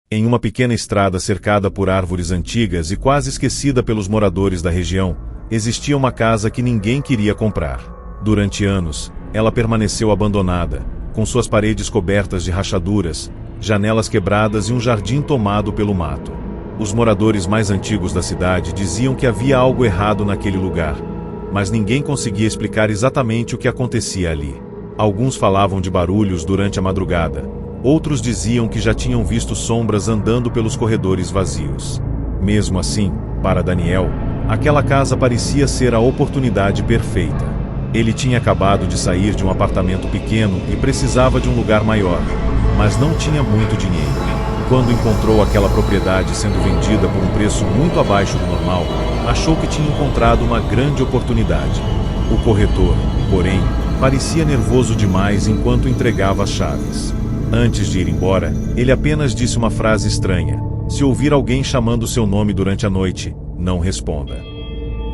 Em uma pequena estrada cercada por árvores antigas e quase esquecida pelos moradores da região, existia uma casa que ninguém queria comprar. Durante anos, ela permaneceu abandonada, com suas paredes cobertas de rachaduras, janelas quebradas e um jardim tomado pelo mato. Os moradores mais antigos da cidade diziam que havia algo errado naquele lugar, mas ninguém conseguia explicar exatamente o que acontecia ali. Alguns falavam de barulhos durante a madrugada. Outros diziam que já tinham visto sombras andando pelos corredores vazios. Mesmo assim, para Daniel, aquela casa parecia ser a oportunidade perfeita. Ele tinha acabado de sair de um apartamento pequeno e precisava de um lugar maior, mas não tinha muito dinheiro. Quando encontrou aquela propriedade sendo vendida por um preço muito abaixo do normal, achou que tinha encontrado uma grande oportunidade. O corretor, porém, parecia nervoso demais enquanto entregava as chaves. Antes de ir embora, ele apenas disse uma frase estranha: "Se ouvir alguém chamando seu nome durante a noite, não responda."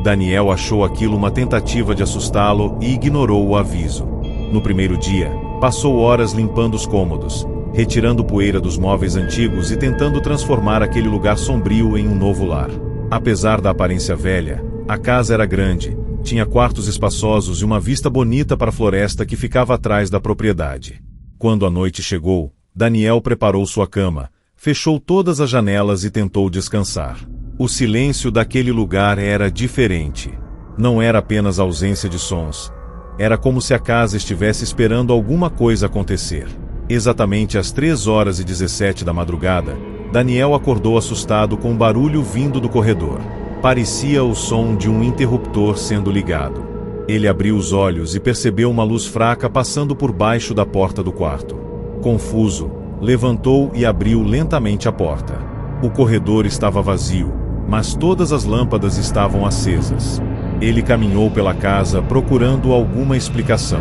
Daniel achou aquilo uma tentativa de assustá-lo e ignorou o aviso. No primeiro dia, passou horas limpando os cômodos, retirando poeira dos móveis antigos e tentando transformar aquele lugar sombrio em um novo lar. Apesar da aparência velha, a casa era grande, tinha quartos espaçosos e uma vista bonita para a floresta que ficava atrás da propriedade. Quando a noite chegou, Daniel preparou sua cama, fechou todas as janelas e tentou descansar. O silêncio daquele lugar era diferente. Não era apenas ausência de sons. Era como se a casa estivesse esperando alguma coisa acontecer. Exatamente às 3h17 da madrugada, Daniel acordou assustado com um barulho vindo do corredor. Parecia o som de um interruptor sendo ligado. Ele abriu os olhos e percebeu uma luz fraca passando por baixo da porta do quarto. Confuso, levantou e abriu lentamente a porta. O corredor estava vazio, mas todas as lâmpadas estavam acesas. Ele caminhou pela casa procurando alguma explicação.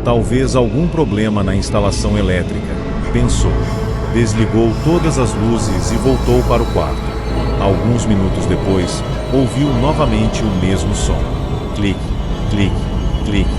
Talvez algum problema na instalação elétrica, pensou. Desligou todas as luzes e voltou para o quarto. Alguns minutos depois, ouviu novamente o mesmo som. Clique, clique, clique.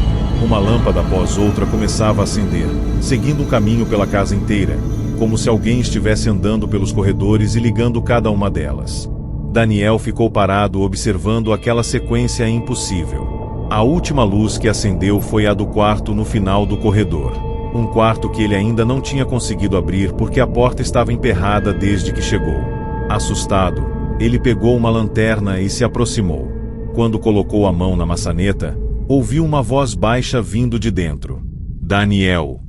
Uma lâmpada após outra começava a acender, seguindo um caminho pela casa inteira, como se alguém estivesse andando pelos corredores e ligando cada uma delas. Daniel ficou parado observando aquela sequência impossível. A última luz que acendeu foi a do quarto no final do corredor. Um quarto que ele ainda não tinha conseguido abrir porque a porta estava emperrada desde que chegou. Assustado, ele pegou uma lanterna e se aproximou. Quando colocou a mão na maçaneta, ouviu uma voz baixa vindo de dentro. Daniel.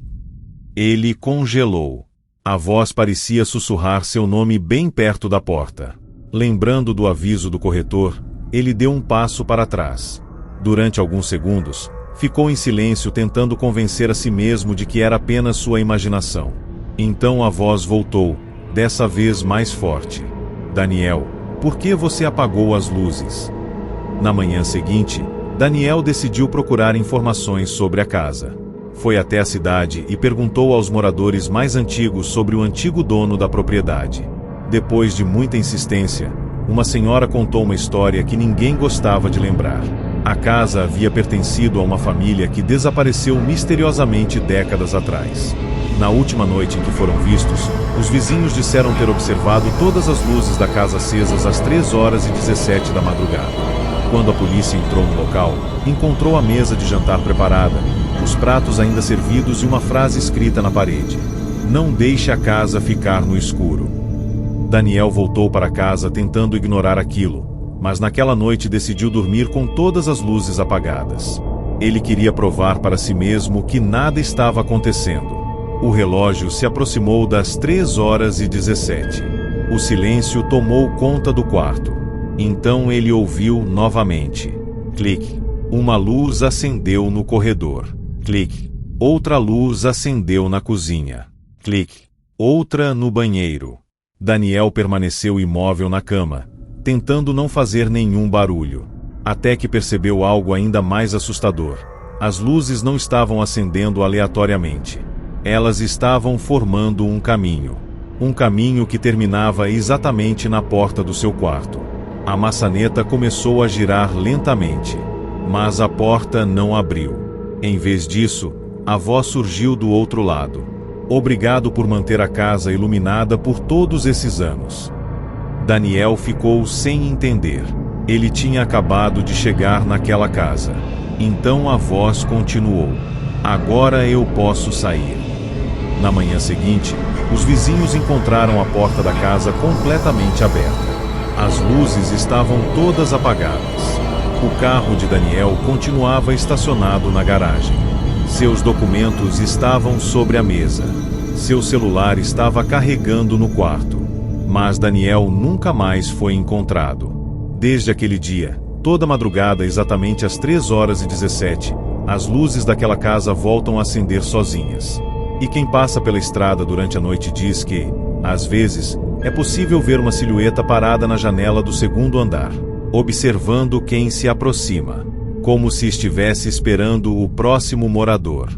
Ele congelou. A voz parecia sussurrar seu nome bem perto da porta. Lembrando do aviso do corretor, ele deu um passo para trás. Durante alguns segundos, ficou em silêncio tentando convencer a si mesmo de que era apenas sua imaginação. Então a voz voltou, dessa vez mais forte. Daniel, por que você apagou as luzes? Na manhã seguinte, Daniel decidiu procurar informações sobre a casa. Foi até a cidade e perguntou aos moradores mais antigos sobre o antigo dono da propriedade. Depois de muita insistência, uma senhora contou uma história que ninguém gostava de lembrar. A casa havia pertencido a uma família que desapareceu misteriosamente décadas atrás. Na última noite em que foram vistos, os vizinhos disseram ter observado todas as luzes da casa acesas às 3h17 da madrugada. Quando a polícia entrou no local, encontrou a mesa de jantar preparada, os pratos ainda servidos e uma frase escrita na parede: "Não deixe a casa ficar no escuro." Daniel voltou para casa tentando ignorar aquilo, mas naquela noite decidiu dormir com todas as luzes apagadas. Ele queria provar para si mesmo que nada estava acontecendo. O relógio se aproximou das 3h17. O silêncio tomou conta do quarto. Então ele ouviu novamente. Clique. Uma luz acendeu no corredor. Clique. Outra luz acendeu na cozinha. Clique. Outra no banheiro. Daniel permaneceu imóvel na cama, tentando não fazer nenhum barulho. Até que percebeu algo ainda mais assustador. As luzes não estavam acendendo aleatoriamente. Elas estavam formando um caminho. Um caminho que terminava exatamente na porta do seu quarto. A maçaneta começou a girar lentamente, mas a porta não abriu. Em vez disso, a voz surgiu do outro lado. Obrigado por manter a casa iluminada por todos esses anos. Daniel ficou sem entender. Ele tinha acabado de chegar naquela casa. Então a voz continuou. Agora eu posso sair. Na manhã seguinte, os vizinhos encontraram a porta da casa completamente aberta. As luzes estavam todas apagadas. O carro de Daniel continuava estacionado na garagem. Seus documentos estavam sobre a mesa. Seu celular estava carregando no quarto. Mas Daniel nunca mais foi encontrado. Desde aquele dia, toda madrugada, exatamente às 3h17, as luzes daquela casa voltam a acender sozinhas. E quem passa pela estrada durante a noite diz que, às vezes, é possível ver uma silhueta parada na janela do segundo andar, observando quem se aproxima, como se estivesse esperando o próximo morador.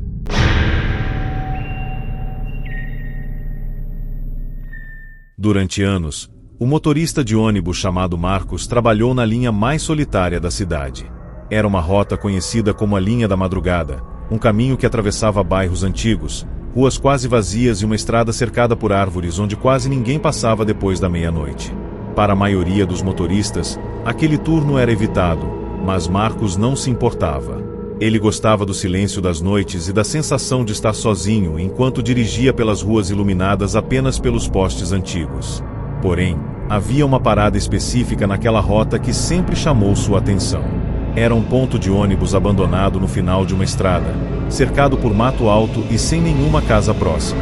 Durante anos, o motorista de ônibus chamado Marcos trabalhou na linha mais solitária da cidade. Era uma rota conhecida como a Linha da Madrugada, um caminho que atravessava bairros antigos, ruas quase vazias e uma estrada cercada por árvores onde quase ninguém passava depois da meia-noite. Para a maioria dos motoristas, aquele turno era evitado, mas Marcos não se importava. Ele gostava do silêncio das noites e da sensação de estar sozinho enquanto dirigia pelas ruas iluminadas apenas pelos postes antigos. Porém, havia uma parada específica naquela rota que sempre chamou sua atenção. Era um ponto de ônibus abandonado no final de uma estrada, cercado por mato alto e sem nenhuma casa próxima.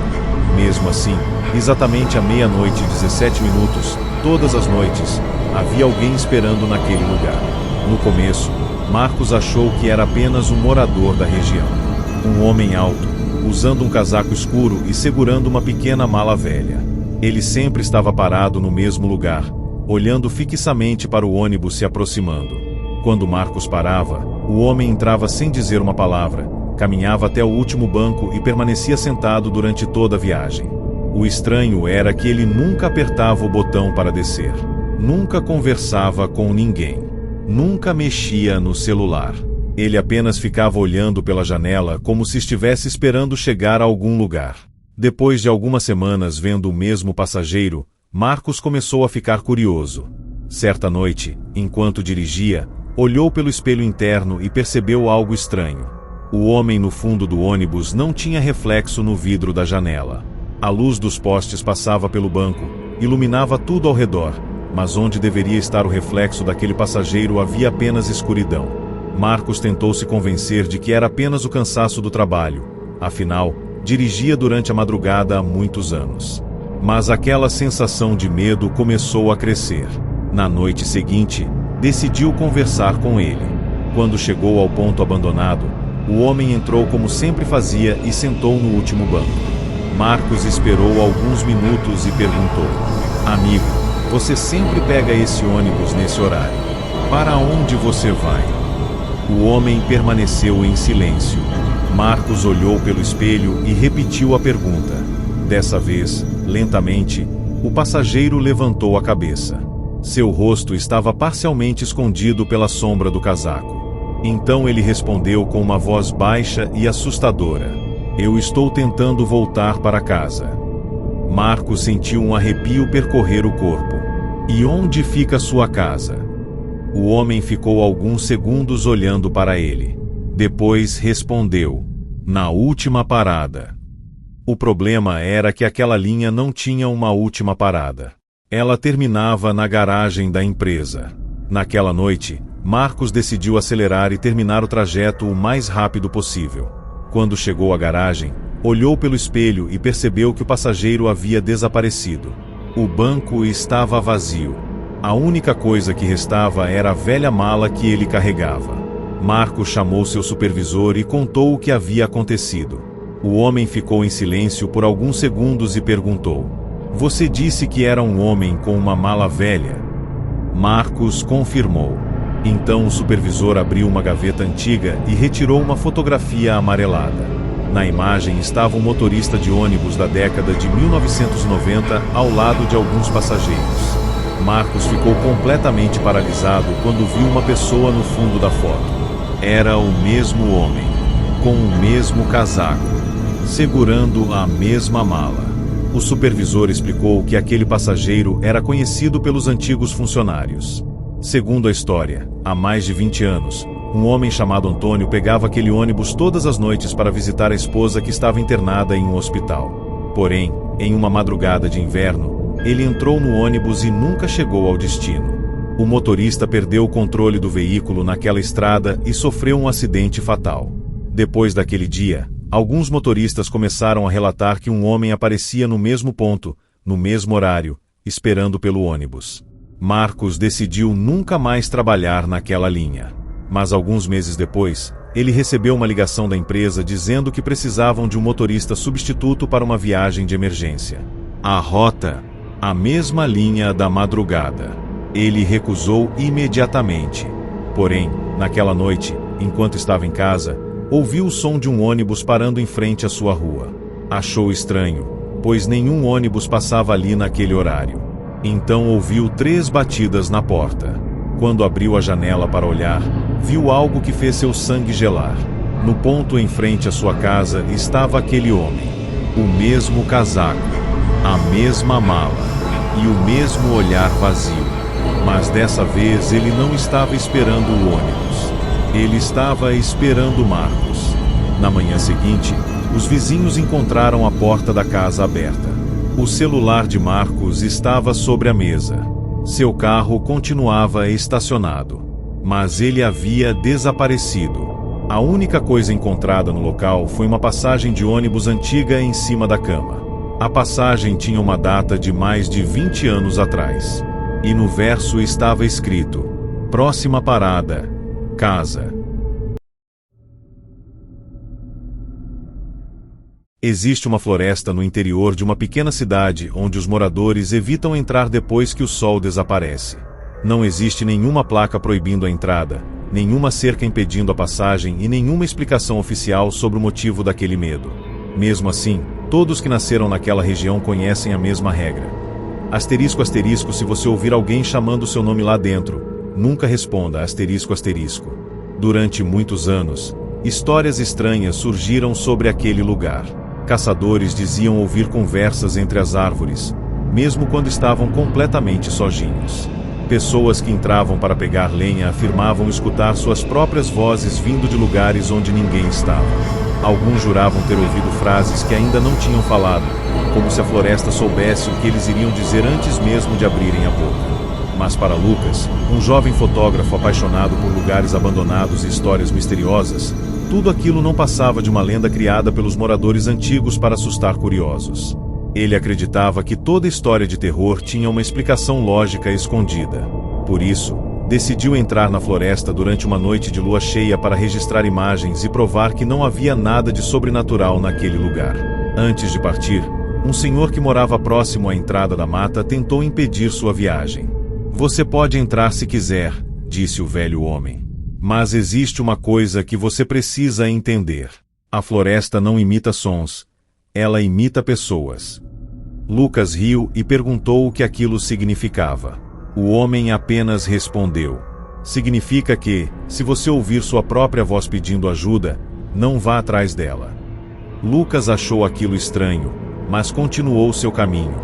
Mesmo assim, exatamente à 00:17, todas as noites, havia alguém esperando naquele lugar. No começo, Marcos achou que era apenas um morador da região. Um homem alto, usando um casaco escuro e segurando uma pequena mala velha. Ele sempre estava parado no mesmo lugar, olhando fixamente para o ônibus se aproximando. Quando Marcos parava, o homem entrava sem dizer uma palavra, caminhava até o último banco e permanecia sentado durante toda a viagem. O estranho era que ele nunca apertava o botão para descer. Nunca conversava com ninguém. Nunca mexia no celular. Ele apenas ficava olhando pela janela como se estivesse esperando chegar a algum lugar. Depois de algumas semanas vendo o mesmo passageiro, Marcos começou a ficar curioso. Certa noite, enquanto dirigia, olhou pelo espelho interno e percebeu algo estranho. O homem no fundo do ônibus não tinha reflexo no vidro da janela. A luz dos postes passava pelo banco, iluminava tudo ao redor, mas onde deveria estar o reflexo daquele passageiro havia apenas escuridão. Marcos tentou se convencer de que era apenas o cansaço do trabalho. Afinal, dirigia durante a madrugada há muitos anos. Mas aquela sensação de medo começou a crescer. Na noite seguinte, decidiu conversar com ele. Quando chegou ao ponto abandonado, o homem entrou como sempre fazia e sentou no último banco. Marcos esperou alguns minutos e perguntou: "Amigo, você sempre pega esse ônibus nesse horário. Para onde você vai?" O homem permaneceu em silêncio. Marcos olhou pelo espelho e repetiu a pergunta. Dessa vez, lentamente, o passageiro levantou a cabeça. Seu rosto estava parcialmente escondido pela sombra do casaco. Então ele respondeu com uma voz baixa e assustadora: "Eu estou tentando voltar para casa." Marcos sentiu um arrepio percorrer o corpo. "E onde fica sua casa?" O homem ficou alguns segundos olhando para ele. Depois respondeu: "Na última parada." O problema era que aquela linha não tinha uma última parada. Ela terminava na garagem da empresa. Naquela noite, Marcos decidiu acelerar e terminar o trajeto o mais rápido possível. Quando chegou à garagem, olhou pelo espelho e percebeu que o passageiro havia desaparecido. O banco estava vazio. A única coisa que restava era a velha mala que ele carregava. Marcos chamou seu supervisor e contou o que havia acontecido. O homem ficou em silêncio por alguns segundos e perguntou: "Você disse que era um homem com uma mala velha?" Marcos confirmou. Então o supervisor abriu uma gaveta antiga e retirou uma fotografia amarelada. Na imagem estava um motorista de ônibus da década de 1990 ao lado de alguns passageiros. Marcos ficou completamente paralisado quando viu uma pessoa no fundo da foto. Era o mesmo homem, com o mesmo casaco, segurando a mesma mala. O supervisor explicou que aquele passageiro era conhecido pelos antigos funcionários. Segundo a história, há mais de 20 anos, um homem chamado Antônio pegava aquele ônibus todas as noites para visitar a esposa que estava internada em um hospital. Porém, em uma madrugada de inverno, ele entrou no ônibus e nunca chegou ao destino. O motorista perdeu o controle do veículo naquela estrada e sofreu um acidente fatal. Depois daquele dia, alguns motoristas começaram a relatar que um homem aparecia no mesmo ponto, no mesmo horário, esperando pelo ônibus. Marcos decidiu nunca mais trabalhar naquela linha. Mas alguns meses depois, ele recebeu uma ligação da empresa dizendo que precisavam de um motorista substituto para uma viagem de emergência. A rota, a mesma linha da madrugada. Ele recusou imediatamente. Porém, naquela noite, enquanto estava em casa, ouviu o som de um ônibus parando em frente à sua rua. Achou estranho, pois nenhum ônibus passava ali naquele horário. Então ouviu 3 batidas na porta. Quando abriu a janela para olhar, viu algo que fez seu sangue gelar. No ponto em frente à sua casa estava aquele homem. O mesmo casaco, a mesma mala e o mesmo olhar vazio. Mas dessa vez ele não estava esperando o ônibus. Ele estava esperando Marcos. Na manhã seguinte, os vizinhos encontraram a porta da casa aberta. O celular de Marcos estava sobre a mesa. Seu carro continuava estacionado, mas ele havia desaparecido. A única coisa encontrada no local foi uma passagem de ônibus antiga em cima da cama. A passagem tinha uma data de mais de 20 anos atrás. E no verso estava escrito: próxima parada, casa. Existe uma floresta no interior de uma pequena cidade onde os moradores evitam entrar depois que o sol desaparece. Não existe nenhuma placa proibindo a entrada, nenhuma cerca impedindo a passagem e nenhuma explicação oficial sobre o motivo daquele medo. Mesmo assim, todos que nasceram naquela região conhecem a mesma regra. Asterisco asterisco, se você ouvir alguém chamando seu nome lá dentro, nunca responda asterisco asterisco. Durante muitos anos, histórias estranhas surgiram sobre aquele lugar. Caçadores diziam ouvir conversas entre as árvores, mesmo quando estavam completamente sozinhos. Pessoas que entravam para pegar lenha afirmavam escutar suas próprias vozes vindo de lugares onde ninguém estava. Alguns juravam ter ouvido frases que ainda não tinham falado, como se a floresta soubesse o que eles iriam dizer antes mesmo de abrirem a boca. Mas para Lucas, um jovem fotógrafo apaixonado por lugares abandonados e histórias misteriosas, tudo aquilo não passava de uma lenda criada pelos moradores antigos para assustar curiosos. Ele acreditava que toda história de terror tinha uma explicação lógica escondida. Por isso, decidiu entrar na floresta durante uma noite de lua cheia para registrar imagens e provar que não havia nada de sobrenatural naquele lugar. Antes de partir, um senhor que morava próximo à entrada da mata tentou impedir sua viagem. "Você pode entrar se quiser", disse o velho homem. "Mas existe uma coisa que você precisa entender. A floresta não imita sons, ela imita pessoas." Lucas riu e perguntou o que aquilo significava. O homem apenas respondeu: "Significa que, se você ouvir sua própria voz pedindo ajuda, não vá atrás dela." Lucas achou aquilo estranho, mas continuou seu caminho.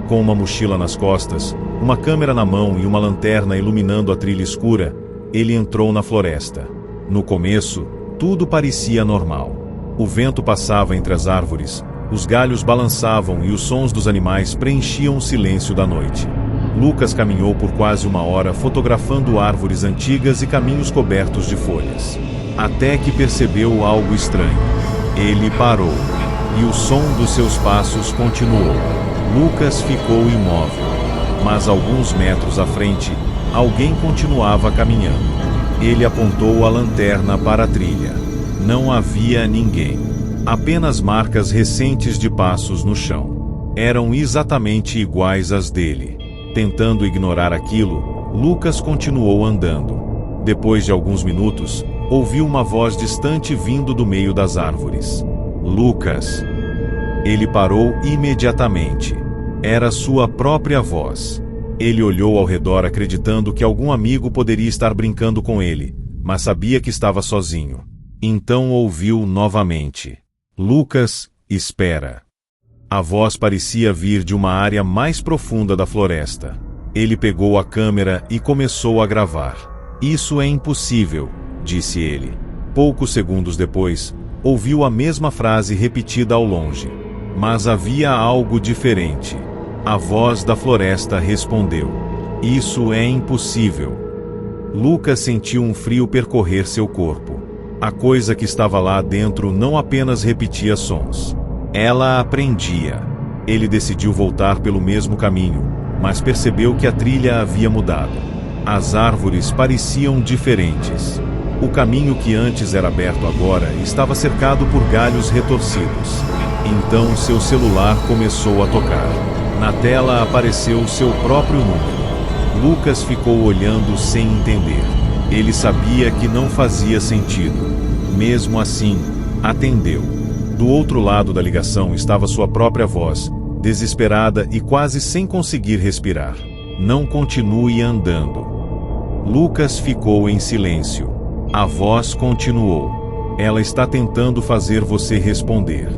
Com uma mochila nas costas, uma câmera na mão e uma lanterna iluminando a trilha escura, ele entrou na floresta. No começo, tudo parecia normal. O vento passava entre as árvores, os galhos balançavam e os sons dos animais preenchiam o silêncio da noite. Lucas caminhou por quase uma hora fotografando árvores antigas e caminhos cobertos de folhas. Até que percebeu algo estranho. Ele parou, e o som dos seus passos continuou. Lucas ficou imóvel, mas alguns metros à frente, alguém continuava caminhando. Ele apontou a lanterna para a trilha. Não havia ninguém. Apenas marcas recentes de passos no chão. Eram exatamente iguais às dele. Tentando ignorar aquilo, Lucas continuou andando. Depois de alguns minutos, ouviu uma voz distante vindo do meio das árvores. Lucas. Ele parou imediatamente. Era sua própria voz. Ele olhou ao redor acreditando que algum amigo poderia estar brincando com ele, mas sabia que estava sozinho. Então ouviu novamente. Lucas, espera. A voz parecia vir de uma área mais profunda da floresta. Ele pegou a câmera e começou a gravar. Isso é impossível, disse ele. Poucos segundos depois, ouviu a mesma frase repetida ao longe. Mas havia algo diferente. A voz da floresta respondeu. Isso é impossível. Lucas sentiu um frio percorrer seu corpo. A coisa que estava lá dentro não apenas repetia sons. Ela aprendia. Ele decidiu voltar pelo mesmo caminho, mas percebeu que a trilha havia mudado. As árvores pareciam diferentes. O caminho que antes era aberto agora estava cercado por galhos retorcidos. Então seu celular começou a tocar. Na tela apareceu seu próprio número. Lucas ficou olhando sem entender. Ele sabia que não fazia sentido. Mesmo assim, atendeu. Do outro lado da ligação estava sua própria voz, desesperada e quase sem conseguir respirar. Não continue andando. Lucas ficou em silêncio. A voz continuou. Ela está tentando fazer você responder.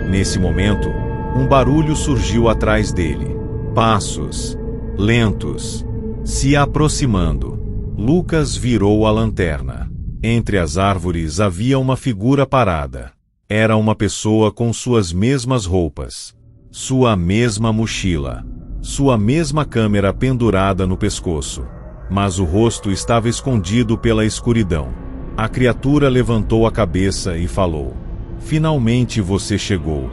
Nesse momento, um barulho surgiu atrás dele. Passos. Lentos. Se aproximando. Lucas virou a lanterna. Entre as árvores havia uma figura parada. Era uma pessoa com suas mesmas roupas. Sua mesma mochila. Sua mesma câmera pendurada no pescoço. Mas o rosto estava escondido pela escuridão. A criatura levantou a cabeça e falou: Finalmente você chegou.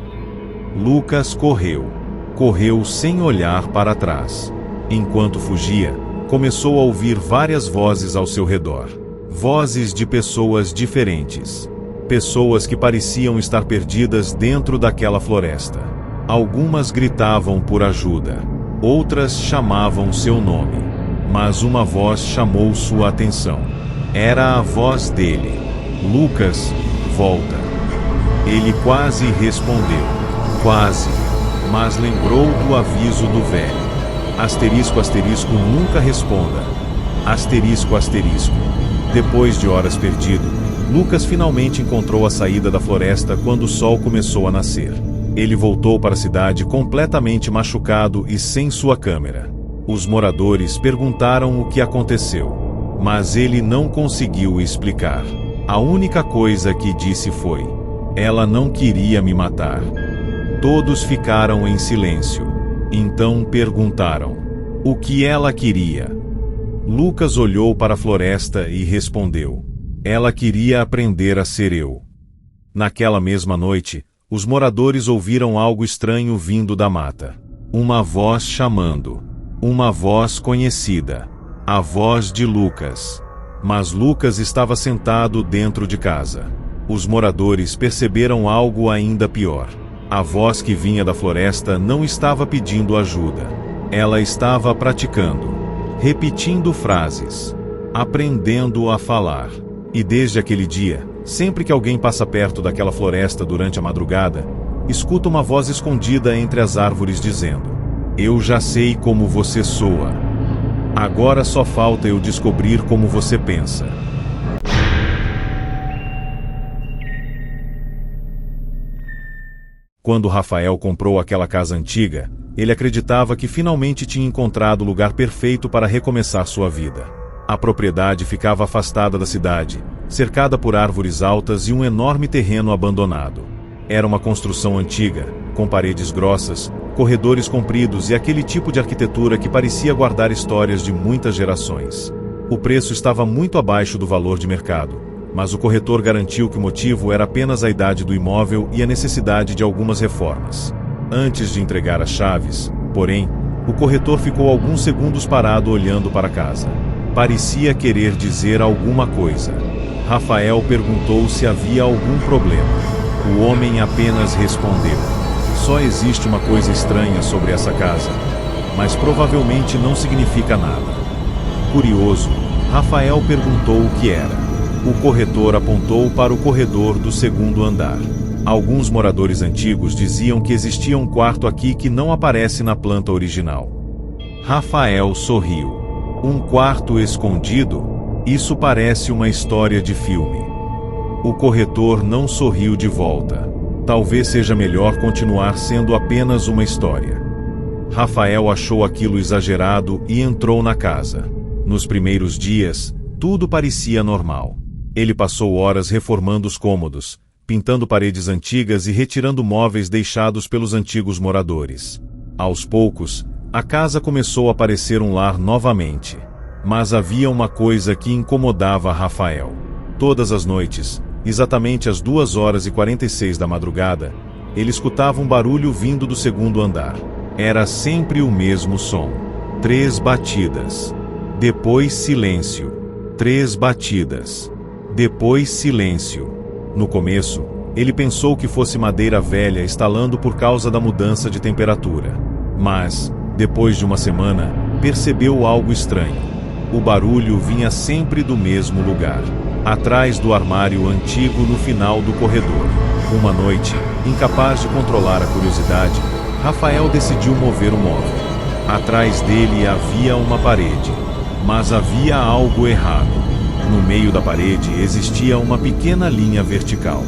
Lucas correu. Correu sem olhar para trás. Enquanto fugia, começou a ouvir várias vozes ao seu redor. Vozes de pessoas diferentes. Pessoas que pareciam estar perdidas dentro daquela floresta. Algumas gritavam por ajuda. Outras chamavam seu nome. Mas uma voz chamou sua atenção. Era a voz dele. Lucas, volta. Ele quase respondeu. Quase. Mas lembrou do aviso do velho. Asterisco, asterisco, nunca responda. Asterisco, asterisco. Depois de horas perdido, Lucas finalmente encontrou a saída da floresta quando o sol começou a nascer. Ele voltou para a cidade completamente machucado e sem sua câmera. Os moradores perguntaram o que aconteceu, mas ele não conseguiu explicar. A única coisa que disse foi: ela não queria me matar. Todos ficaram em silêncio. Então perguntaram: o que ela queria? Lucas olhou para a floresta e respondeu: ela queria aprender a ser eu. Naquela mesma noite, os moradores ouviram algo estranho vindo da mata. Uma voz chamando. Uma voz conhecida. A voz de Lucas. Mas Lucas estava sentado dentro de casa. Os moradores perceberam algo ainda pior. A voz que vinha da floresta não estava pedindo ajuda. Ela estava praticando. Repetindo frases. Aprendendo a falar. E desde aquele dia, sempre que alguém passa perto daquela floresta durante a madrugada, escuta uma voz escondida entre as árvores dizendo: eu já sei como você soa. Agora só falta eu descobrir como você pensa. Quando Rafael comprou aquela casa antiga, ele acreditava que finalmente tinha encontrado o lugar perfeito para recomeçar sua vida. A propriedade ficava afastada da cidade, cercada por árvores altas e um enorme terreno abandonado. Era uma construção antiga, com paredes grossas, corredores compridos e aquele tipo de arquitetura que parecia guardar histórias de muitas gerações. O preço estava muito abaixo do valor de mercado, mas o corretor garantiu que o motivo era apenas a idade do imóvel e a necessidade de algumas reformas. Antes de entregar as chaves, porém, o corretor ficou alguns segundos parado olhando para a casa. Parecia querer dizer alguma coisa. Rafael perguntou se havia algum problema. O homem apenas respondeu: só existe uma coisa estranha sobre essa casa, mas provavelmente não significa nada. Curioso, Rafael perguntou o que era. O corretor apontou para o corredor do segundo andar. Alguns moradores antigos diziam que existia um quarto aqui que não aparece na planta original. Rafael sorriu. Um quarto escondido? Isso parece uma história de filme. O corretor não sorriu de volta. Talvez seja melhor continuar sendo apenas uma história. Rafael achou aquilo exagerado e entrou na casa. Nos primeiros dias, tudo parecia normal. Ele passou horas reformando os cômodos, pintando paredes antigas e retirando móveis deixados pelos antigos moradores. Aos poucos, a casa começou a parecer um lar novamente. Mas havia uma coisa que incomodava Rafael. Todas as noites, exatamente às 2h46 da madrugada, ele escutava um barulho vindo do segundo andar. Era sempre o mesmo som. 3 batidas. Depois silêncio. 3 batidas. Depois silêncio. No começo, ele pensou que fosse madeira velha estalando por causa da mudança de temperatura. Mas, depois de uma semana, percebeu algo estranho. O barulho vinha sempre do mesmo lugar, atrás do armário antigo no final do corredor. Uma noite, incapaz de controlar a curiosidade, Rafael decidiu mover o móvel. Atrás dele havia uma parede, mas havia algo errado. No meio da parede existia uma pequena linha vertical,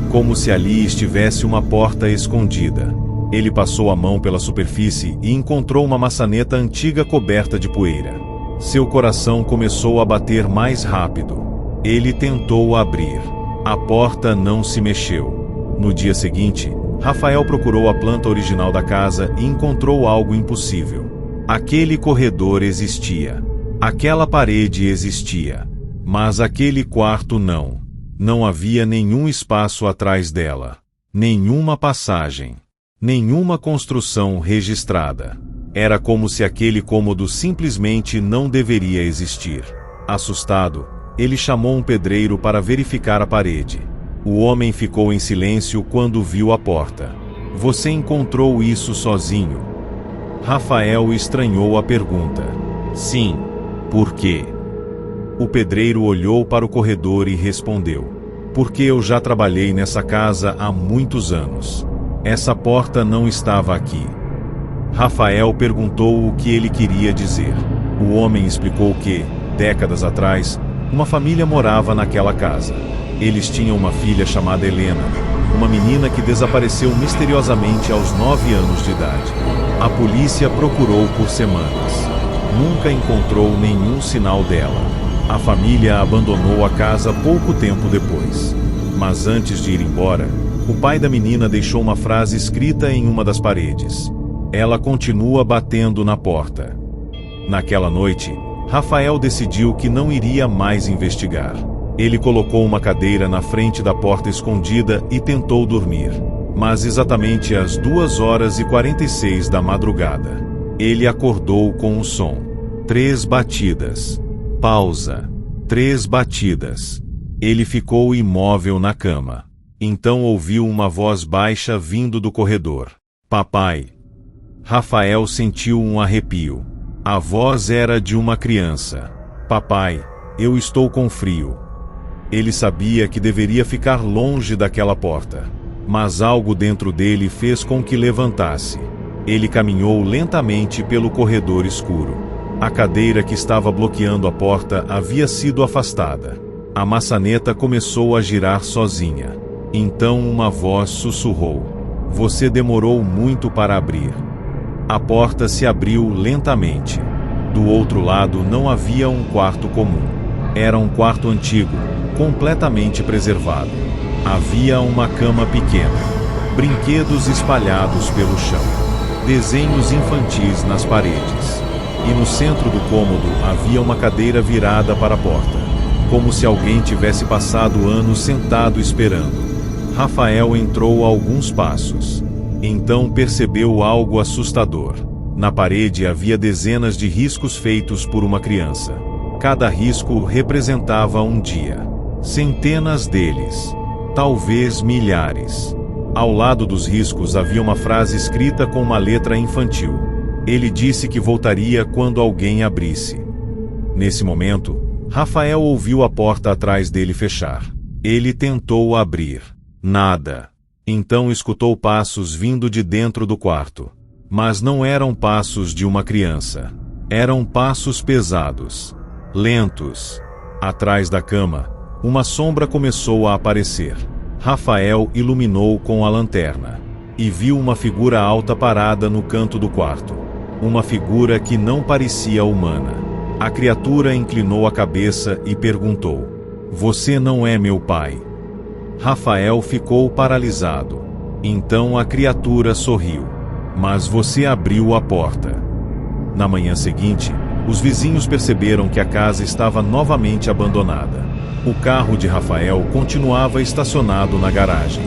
como se ali estivesse uma porta escondida. Ele passou a mão pela superfície e encontrou uma maçaneta antiga coberta de poeira. Seu coração começou a bater mais rápido. Ele tentou abrir. A porta não se mexeu. No dia seguinte, Rafael procurou a planta original da casa e encontrou algo impossível. Aquele corredor existia. Aquela parede existia. Mas aquele quarto não. Não havia nenhum espaço atrás dela. Nenhuma passagem. Nenhuma construção registrada. Era como se aquele cômodo simplesmente não deveria existir. Assustado, ele chamou um pedreiro para verificar a parede. O homem ficou em silêncio quando viu a porta. Você encontrou isso sozinho? Rafael estranhou a pergunta. Sim. Por quê? O pedreiro olhou para o corredor e respondeu. Porque eu já trabalhei nessa casa há muitos anos. Essa porta não estava aqui. Rafael perguntou o que ele queria dizer. O homem explicou que, décadas atrás, uma família morava naquela casa. Eles tinham uma filha chamada Helena, uma menina que desapareceu misteriosamente aos 9 anos de idade. A polícia procurou por semanas. Nunca encontrou nenhum sinal dela. A família abandonou a casa pouco tempo depois. Mas antes de ir embora, o pai da menina deixou uma frase escrita em uma das paredes. Ela continua batendo na porta. Naquela noite, Rafael decidiu que não iria mais investigar. Ele colocou uma cadeira na frente da porta escondida e tentou dormir. Mas exatamente às 2h46 da madrugada, ele acordou com um som. 3 batidas. Pausa. 3 batidas. Ele ficou imóvel na cama. Então ouviu uma voz baixa vindo do corredor. Papai. Rafael sentiu um arrepio. A voz era de uma criança. Papai, eu estou com frio. Ele sabia que deveria ficar longe daquela porta. Mas algo dentro dele fez com que levantasse. Ele caminhou lentamente pelo corredor escuro. A cadeira que estava bloqueando a porta havia sido afastada. A maçaneta começou a girar sozinha. Então uma voz sussurrou. Você demorou muito para abrir. A porta se abriu lentamente. Do outro lado não havia um quarto comum. Era um quarto antigo, completamente preservado. Havia uma cama pequena, brinquedos espalhados pelo chão, desenhos infantis nas paredes. E no centro do cômodo havia uma cadeira virada para a porta, como se alguém tivesse passado anos sentado esperando. Rafael entrou alguns passos. Então percebeu algo assustador. Na parede havia dezenas de riscos feitos por uma criança. Cada risco representava um dia. Centenas deles. Talvez milhares. Ao lado dos riscos havia uma frase escrita com uma letra infantil. Ele disse que voltaria quando alguém abrisse. Nesse momento, Rafael ouviu a porta atrás dele fechar. Ele tentou abrir. Nada. Então escutou passos vindo de dentro do quarto. Mas não eram passos de uma criança. Eram passos pesados, lentos. Atrás da cama, uma sombra começou a aparecer. Rafael iluminou com a lanterna e viu uma figura alta parada no canto do quarto. Uma figura que não parecia humana. A criatura inclinou a cabeça e perguntou: "Você não é meu pai?" Rafael ficou paralisado. Então a criatura sorriu: "Mas você abriu a porta." Na manhã seguinte, os vizinhos perceberam que a casa estava novamente abandonada. O carro de Rafael continuava estacionado na garagem.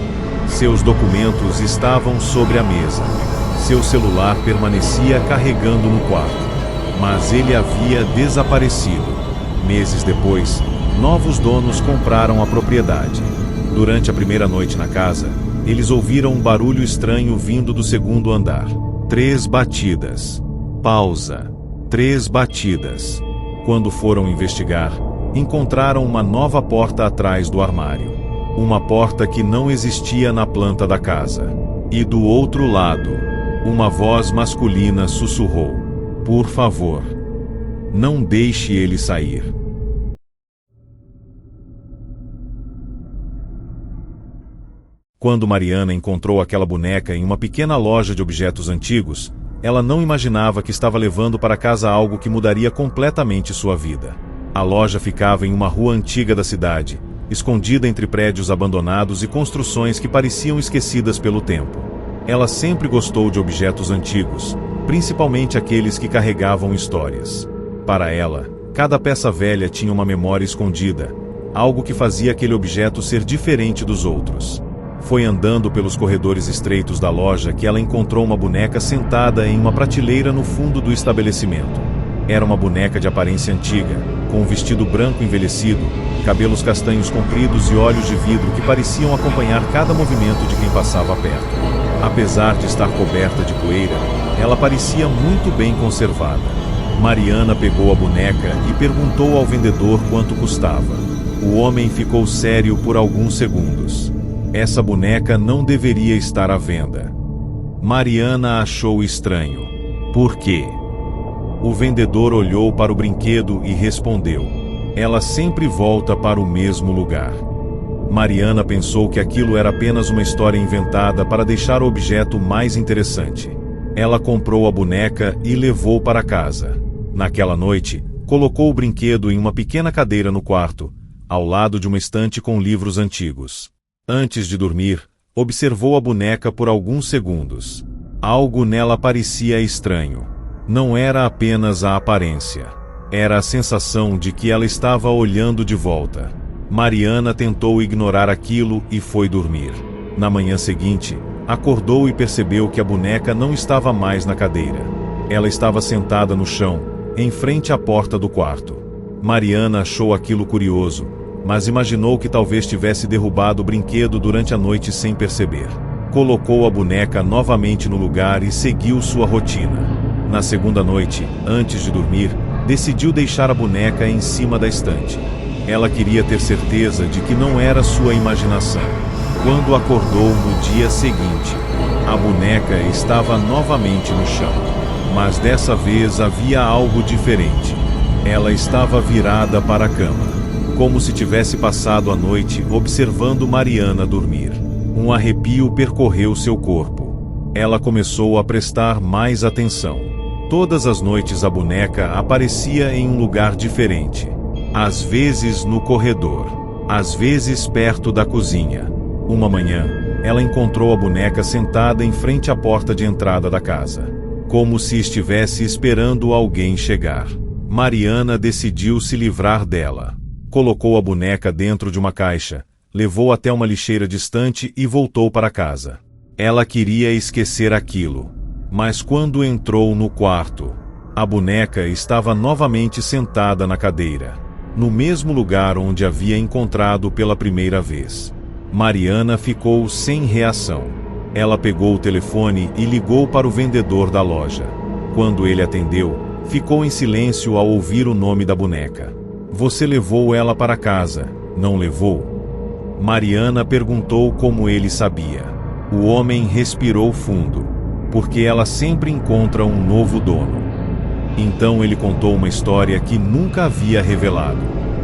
Seus documentos estavam sobre a mesa. Seu celular permanecia carregando no quarto. Mas ele havia desaparecido. Meses depois, novos donos compraram a propriedade. Durante a primeira noite na casa, eles ouviram um barulho estranho vindo do segundo andar. 3 batidas. Pausa. 3 batidas. Quando foram investigar, encontraram uma nova porta atrás do armário. Uma porta que não existia na planta da casa. E do outro lado, uma voz masculina sussurrou: "Por favor, não deixe ele sair." Quando Mariana encontrou aquela boneca em uma pequena loja de objetos antigos, ela não imaginava que estava levando para casa algo que mudaria completamente sua vida. A loja ficava em uma rua antiga da cidade, escondida entre prédios abandonados e construções que pareciam esquecidas pelo tempo. Ela sempre gostou de objetos antigos, principalmente aqueles que carregavam histórias. Para ela, cada peça velha tinha uma memória escondida, algo que fazia aquele objeto ser diferente dos outros. Foi andando pelos corredores estreitos da loja que ela encontrou uma boneca sentada em uma prateleira no fundo do estabelecimento. Era uma boneca de aparência antiga, com um vestido branco envelhecido, cabelos castanhos compridos e olhos de vidro que pareciam acompanhar cada movimento de quem passava perto. Apesar de estar coberta de poeira, ela parecia muito bem conservada. Mariana pegou a boneca e perguntou ao vendedor quanto custava. O homem ficou sério por alguns segundos. Essa boneca não deveria estar à venda. Mariana achou estranho. Por quê? O vendedor olhou para o brinquedo e respondeu: "Ela sempre volta para o mesmo lugar." Mariana pensou que aquilo era apenas uma história inventada para deixar o objeto mais interessante. Ela comprou a boneca e levou para casa. Naquela noite, colocou o brinquedo em uma pequena cadeira no quarto, ao lado de uma estante com livros antigos. Antes de dormir, observou a boneca por alguns segundos. Algo nela parecia estranho. Não era apenas a aparência. Era a sensação de que ela estava olhando de volta. Mariana tentou ignorar aquilo e foi dormir. Na manhã seguinte, acordou e percebeu que a boneca não estava mais na cadeira. Ela estava sentada no chão, em frente à porta do quarto. Mariana achou aquilo curioso, mas imaginou que talvez tivesse derrubado o brinquedo durante a noite sem perceber. Colocou a boneca novamente no lugar e seguiu sua rotina. Na segunda noite, antes de dormir, decidiu deixar a boneca em cima da estante. Ela queria ter certeza de que não era sua imaginação. Quando acordou no dia seguinte, a boneca estava novamente no chão. Mas dessa vez havia algo diferente. Ela estava virada para a cama, como se tivesse passado a noite observando Mariana dormir. Um arrepio percorreu seu corpo. Ela começou a prestar mais atenção. Todas as noites a boneca aparecia em um lugar diferente. Às vezes no corredor, às vezes perto da cozinha. Uma manhã, ela encontrou a boneca sentada em frente à porta de entrada da casa, como se estivesse esperando alguém chegar. Mariana decidiu se livrar dela. Colocou a boneca dentro de uma caixa, levou até uma lixeira distante e voltou para casa. Ela queria esquecer aquilo. Mas quando entrou no quarto, a boneca estava novamente sentada na cadeira, no mesmo lugar onde havia encontrado pela primeira vez. Mariana ficou sem reação. Ela pegou o telefone e ligou para o vendedor da loja. Quando ele atendeu, ficou em silêncio ao ouvir o nome da boneca. "Você levou ela para casa, não levou?" Mariana perguntou como ele sabia. O homem respirou fundo, porque ela sempre encontra um novo dono. Então ele contou uma história que nunca havia revelado.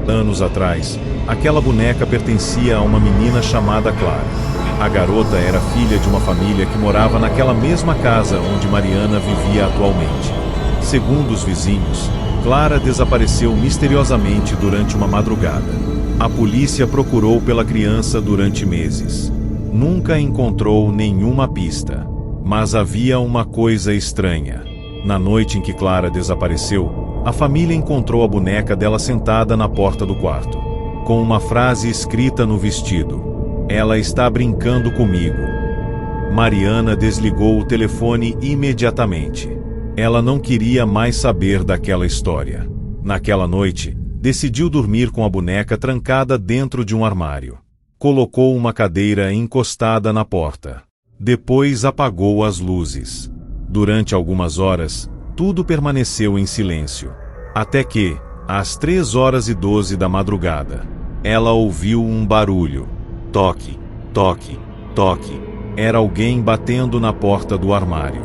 Anos atrás, aquela boneca pertencia a uma menina chamada Clara. A garota era filha de uma família que morava naquela mesma casa onde Mariana vivia atualmente. Segundo os vizinhos, Clara desapareceu misteriosamente durante uma madrugada. A polícia procurou pela criança durante meses. Nunca encontrou nenhuma pista. Mas havia uma coisa estranha. Na noite em que Clara desapareceu, a família encontrou a boneca dela sentada na porta do quarto, com uma frase escrita no vestido: "Ela está brincando comigo." Mariana desligou o telefone imediatamente. Ela não queria mais saber daquela história. Naquela noite, decidiu dormir com a boneca trancada dentro de um armário. Colocou uma cadeira encostada na porta. Depois apagou as luzes. Durante algumas horas, tudo permaneceu em silêncio. Até que, às 3h12 da madrugada, ela ouviu um barulho. Toque, toque, toque. Era alguém batendo na porta do armário.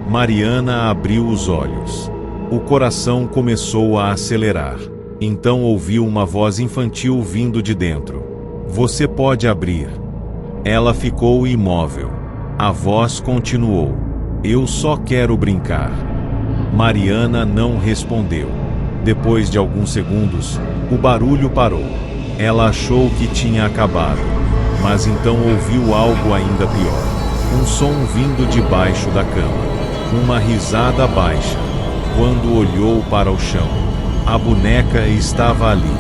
Mariana abriu os olhos. O coração começou a acelerar. Então ouviu uma voz infantil vindo de dentro. "Você pode abrir." Ela ficou imóvel. A voz continuou: "Eu só quero brincar." Mariana não respondeu. Depois de alguns segundos, o barulho parou. Ela achou que tinha acabado, mas então ouviu algo ainda pior. Um som vindo debaixo da cama. Uma risada baixa. Quando olhou para o chão, a boneca estava ali,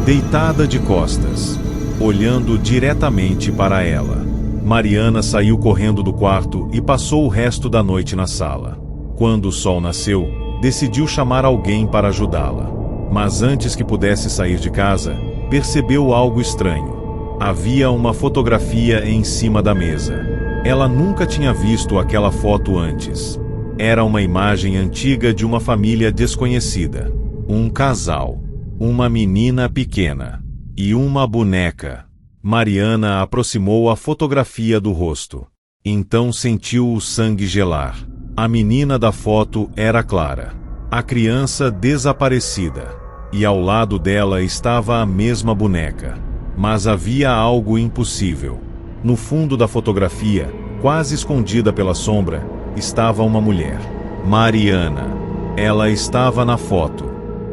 deitada de costas, olhando diretamente para ela. Mariana saiu correndo do quarto e passou o resto da noite na sala. Quando o sol nasceu, decidiu chamar alguém para ajudá-la. Mas antes que pudesse sair de casa, percebeu algo estranho. Havia uma fotografia em cima da mesa. Ela nunca tinha visto aquela foto antes. Era uma imagem antiga de uma família desconhecida. Um casal, uma menina pequena e uma boneca. Mariana aproximou a fotografia do rosto. Então sentiu o sangue gelar. A menina da foto era Clara, a criança desaparecida. E ao lado dela estava a mesma boneca. Mas havia algo impossível. No fundo da fotografia, quase escondida pela sombra, estava uma mulher. Mariana. Ela estava na foto,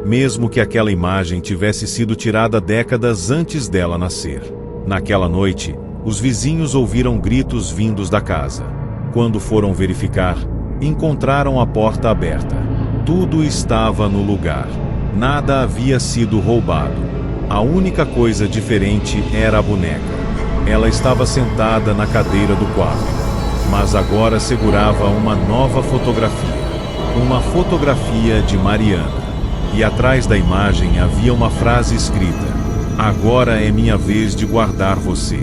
mesmo que aquela imagem tivesse sido tirada décadas antes dela nascer. Naquela noite, os vizinhos ouviram gritos vindos da casa. Quando foram verificar, encontraram a porta aberta. Tudo estava no lugar. Nada havia sido roubado. A única coisa diferente era a boneca. Ela estava sentada na cadeira do quarto, mas agora segurava uma nova fotografia. Uma fotografia de Mariana. E atrás da imagem havia uma frase escrita: "Agora é minha vez de guardar você."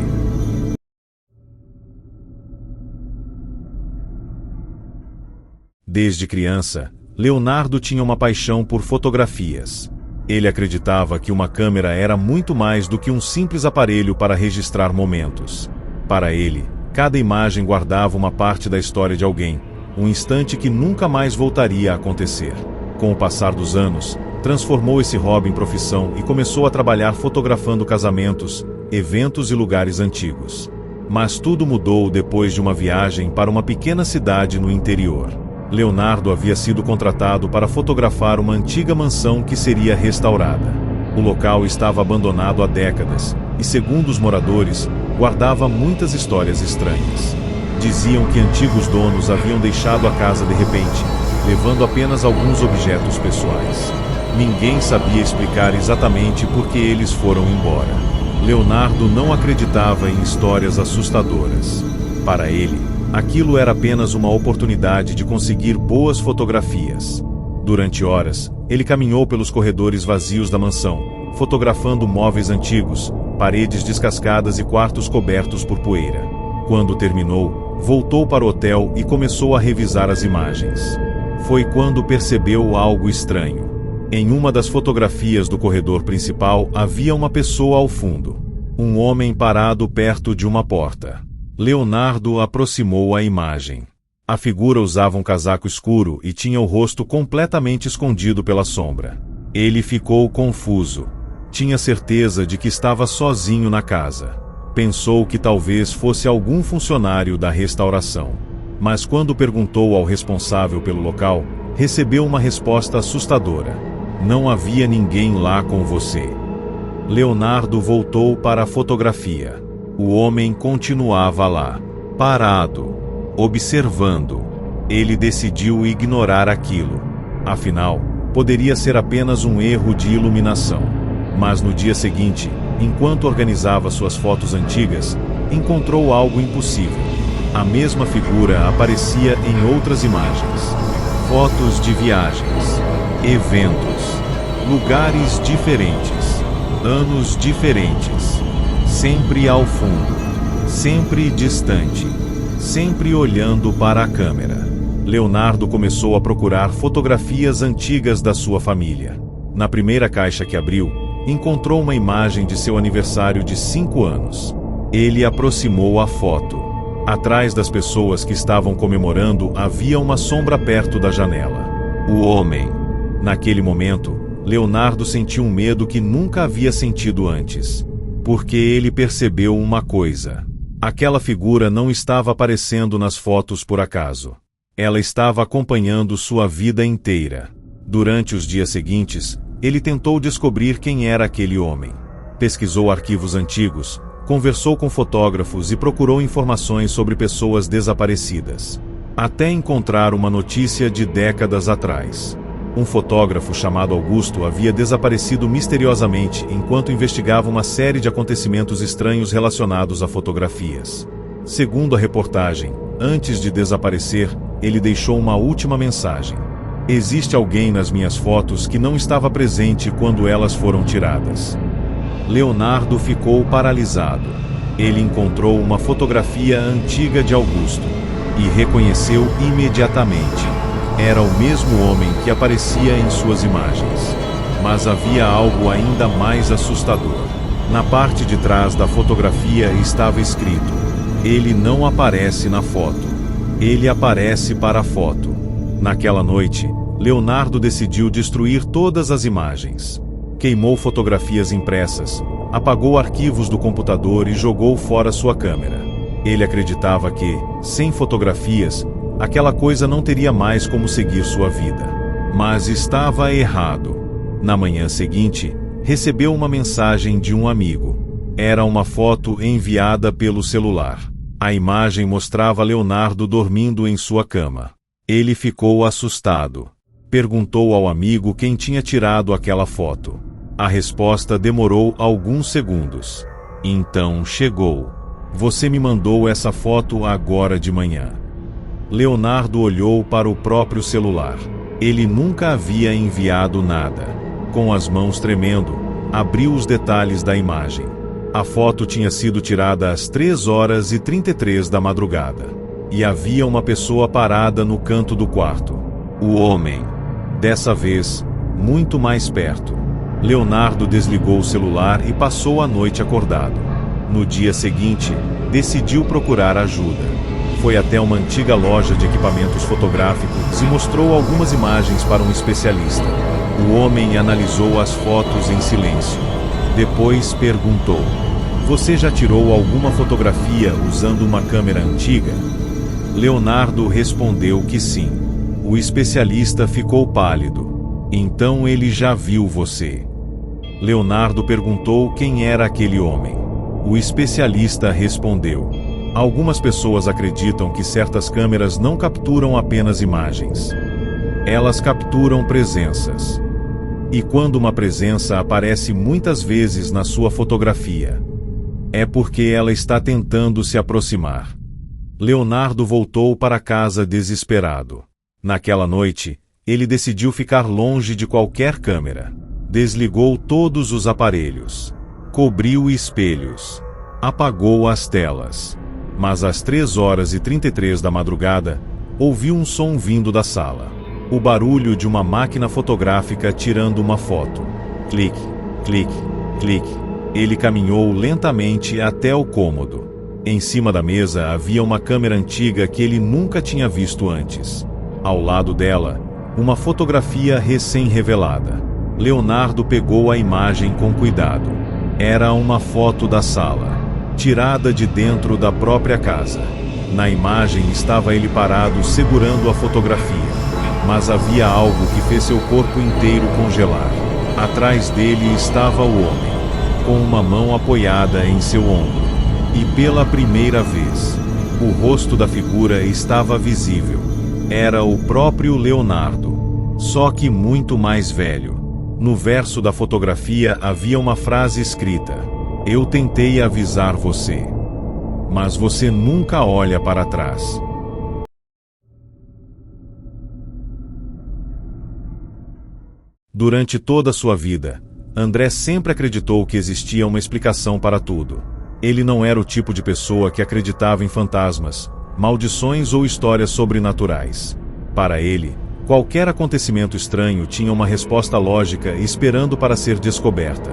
Desde criança, Leonardo tinha uma paixão por fotografias. Ele acreditava que uma câmera era muito mais do que um simples aparelho para registrar momentos. Para ele, cada imagem guardava uma parte da história de alguém, um instante que nunca mais voltaria a acontecer. Com o passar dos anos, transformou esse hobby em profissão e começou a trabalhar fotografando casamentos, eventos e lugares antigos. Mas tudo mudou depois de uma viagem para uma pequena cidade no interior. Leonardo havia sido contratado para fotografar uma antiga mansão que seria restaurada. O local estava abandonado há décadas e, segundo os moradores, guardava muitas histórias estranhas. Diziam que antigos donos haviam deixado a casa de repente, levando apenas alguns objetos pessoais. Ninguém sabia explicar exatamente por que eles foram embora. Leonardo não acreditava em histórias assustadoras. Para ele, aquilo era apenas uma oportunidade de conseguir boas fotografias. Durante horas, ele caminhou pelos corredores vazios da mansão, fotografando móveis antigos, paredes descascadas e quartos cobertos por poeira. Quando terminou, voltou para o hotel e começou a revisar as imagens. Foi quando percebeu algo estranho. Em uma das fotografias do corredor principal havia uma pessoa ao fundo. Um homem parado perto de uma porta. Leonardo aproximou a imagem. A figura usava um casaco escuro e tinha o rosto completamente escondido pela sombra. Ele ficou confuso. Tinha certeza de que estava sozinho na casa. Pensou que talvez fosse algum funcionário da restauração. Mas quando perguntou ao responsável pelo local, recebeu uma resposta assustadora. Não havia ninguém lá com você. Leonardo voltou para a fotografia. O homem continuava lá, parado, observando. Ele decidiu ignorar aquilo. Afinal, poderia ser apenas um erro de iluminação. Mas no dia seguinte, enquanto organizava suas fotos antigas, encontrou algo impossível. A mesma figura aparecia em outras imagens. Fotos de viagens, eventos, lugares diferentes, anos diferentes. Sempre ao fundo, sempre distante, sempre olhando para a câmera. Leonardo começou a procurar fotografias antigas da sua família. Na primeira caixa que abriu, encontrou uma imagem de seu aniversário de 5 anos. Ele aproximou a foto. Atrás das pessoas que estavam comemorando havia uma sombra perto da janela. O homem. Naquele momento, Leonardo sentiu um medo que nunca havia sentido antes. Porque ele percebeu uma coisa. Aquela figura não estava aparecendo nas fotos por acaso. Ela estava acompanhando sua vida inteira. Durante os dias seguintes, ele tentou descobrir quem era aquele homem. Pesquisou arquivos antigos, conversou com fotógrafos e procurou informações sobre pessoas desaparecidas. Até encontrar uma notícia de décadas atrás. Um fotógrafo chamado Augusto havia desaparecido misteriosamente enquanto investigava uma série de acontecimentos estranhos relacionados a fotografias. Segundo a reportagem, antes de desaparecer, ele deixou uma última mensagem. Existe alguém nas minhas fotos que não estava presente quando elas foram tiradas. Leonardo ficou paralisado. Ele encontrou uma fotografia antiga de Augusto e reconheceu imediatamente. Era o mesmo homem que aparecia em suas imagens. Mas havia algo ainda mais assustador. Na parte de trás da fotografia estava escrito: ele não aparece na foto. Ele aparece para a foto. Naquela noite, Leonardo decidiu destruir todas as imagens. Queimou fotografias impressas, apagou arquivos do computador e jogou fora sua câmera. Ele acreditava que, sem fotografias, aquela coisa não teria mais como seguir sua vida. Mas estava errado. Na manhã seguinte, recebeu uma mensagem de um amigo. Era uma foto enviada pelo celular. A imagem mostrava Leonardo dormindo em sua cama. Ele ficou assustado. Perguntou ao amigo quem tinha tirado aquela foto. A resposta demorou alguns segundos. Então chegou. Você me mandou essa foto agora de manhã. Leonardo olhou para o próprio celular. Ele nunca havia enviado nada. Com as mãos tremendo, abriu os detalhes da imagem. A foto tinha sido tirada às 3h33 da madrugada. E havia uma pessoa parada no canto do quarto. O homem. Dessa vez, muito mais perto. Leonardo desligou o celular e passou a noite acordado. No dia seguinte, decidiu procurar ajuda. Foi até uma antiga loja de equipamentos fotográficos e mostrou algumas imagens para um especialista. O homem analisou as fotos em silêncio. Depois perguntou: você já tirou alguma fotografia usando uma câmera antiga? Leonardo respondeu que sim. O especialista ficou pálido. Então ele já viu você. Leonardo perguntou quem era aquele homem. O especialista respondeu: algumas pessoas acreditam que certas câmeras não capturam apenas imagens. Elas capturam presenças. E quando uma presença aparece muitas vezes na sua fotografia, é porque ela está tentando se aproximar. Leonardo voltou para casa desesperado. Naquela noite, ele decidiu ficar longe de qualquer câmera. Desligou todos os aparelhos. Cobriu espelhos. Apagou as telas. Mas às 3h33 da madrugada, ouviu um som vindo da sala. O barulho de uma máquina fotográfica tirando uma foto. Clique, clique, clique. Ele caminhou lentamente até o cômodo. Em cima da mesa havia uma câmera antiga que ele nunca tinha visto antes. Ao lado dela, uma fotografia recém-revelada. Leonardo pegou a imagem com cuidado. Era uma foto da sala, tirada de dentro da própria casa. Na imagem estava ele parado segurando a fotografia, mas havia algo que fez seu corpo inteiro congelar. Atrás dele estava o homem, com uma mão apoiada em seu ombro. E pela primeira vez, o rosto da figura estava visível. Era o próprio Leonardo, só que muito mais velho. No verso da fotografia havia uma frase escrita: "Eu tentei avisar você, mas você nunca olha para trás." Durante toda a sua vida, André sempre acreditou que existia uma explicação para tudo. Ele não era o tipo de pessoa que acreditava em fantasmas, maldições ou histórias sobrenaturais. Para ele, qualquer acontecimento estranho tinha uma resposta lógica esperando para ser descoberta.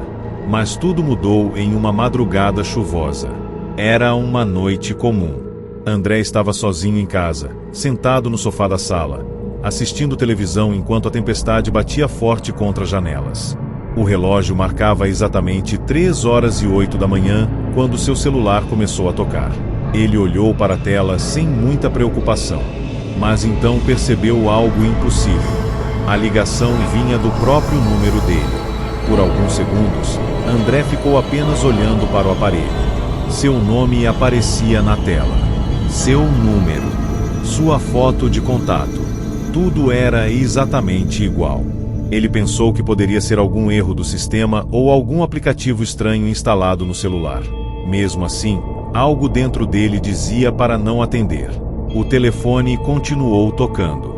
Mas tudo mudou em uma madrugada chuvosa. Era uma noite comum. André estava sozinho em casa, sentado no sofá da sala, assistindo televisão enquanto a tempestade batia forte contra as janelas. O relógio marcava exatamente 3h08 da manhã, quando seu celular começou a tocar. Ele olhou para a tela sem muita preocupação, mas então percebeu algo impossível. A ligação vinha do próprio número dele. Por alguns segundos, André ficou apenas olhando para o aparelho. Seu nome aparecia na tela. Seu número. Sua foto de contato. Tudo era exatamente igual. Ele pensou que poderia ser algum erro do sistema ou algum aplicativo estranho instalado no celular. Mesmo assim, algo dentro dele dizia para não atender. O telefone continuou tocando.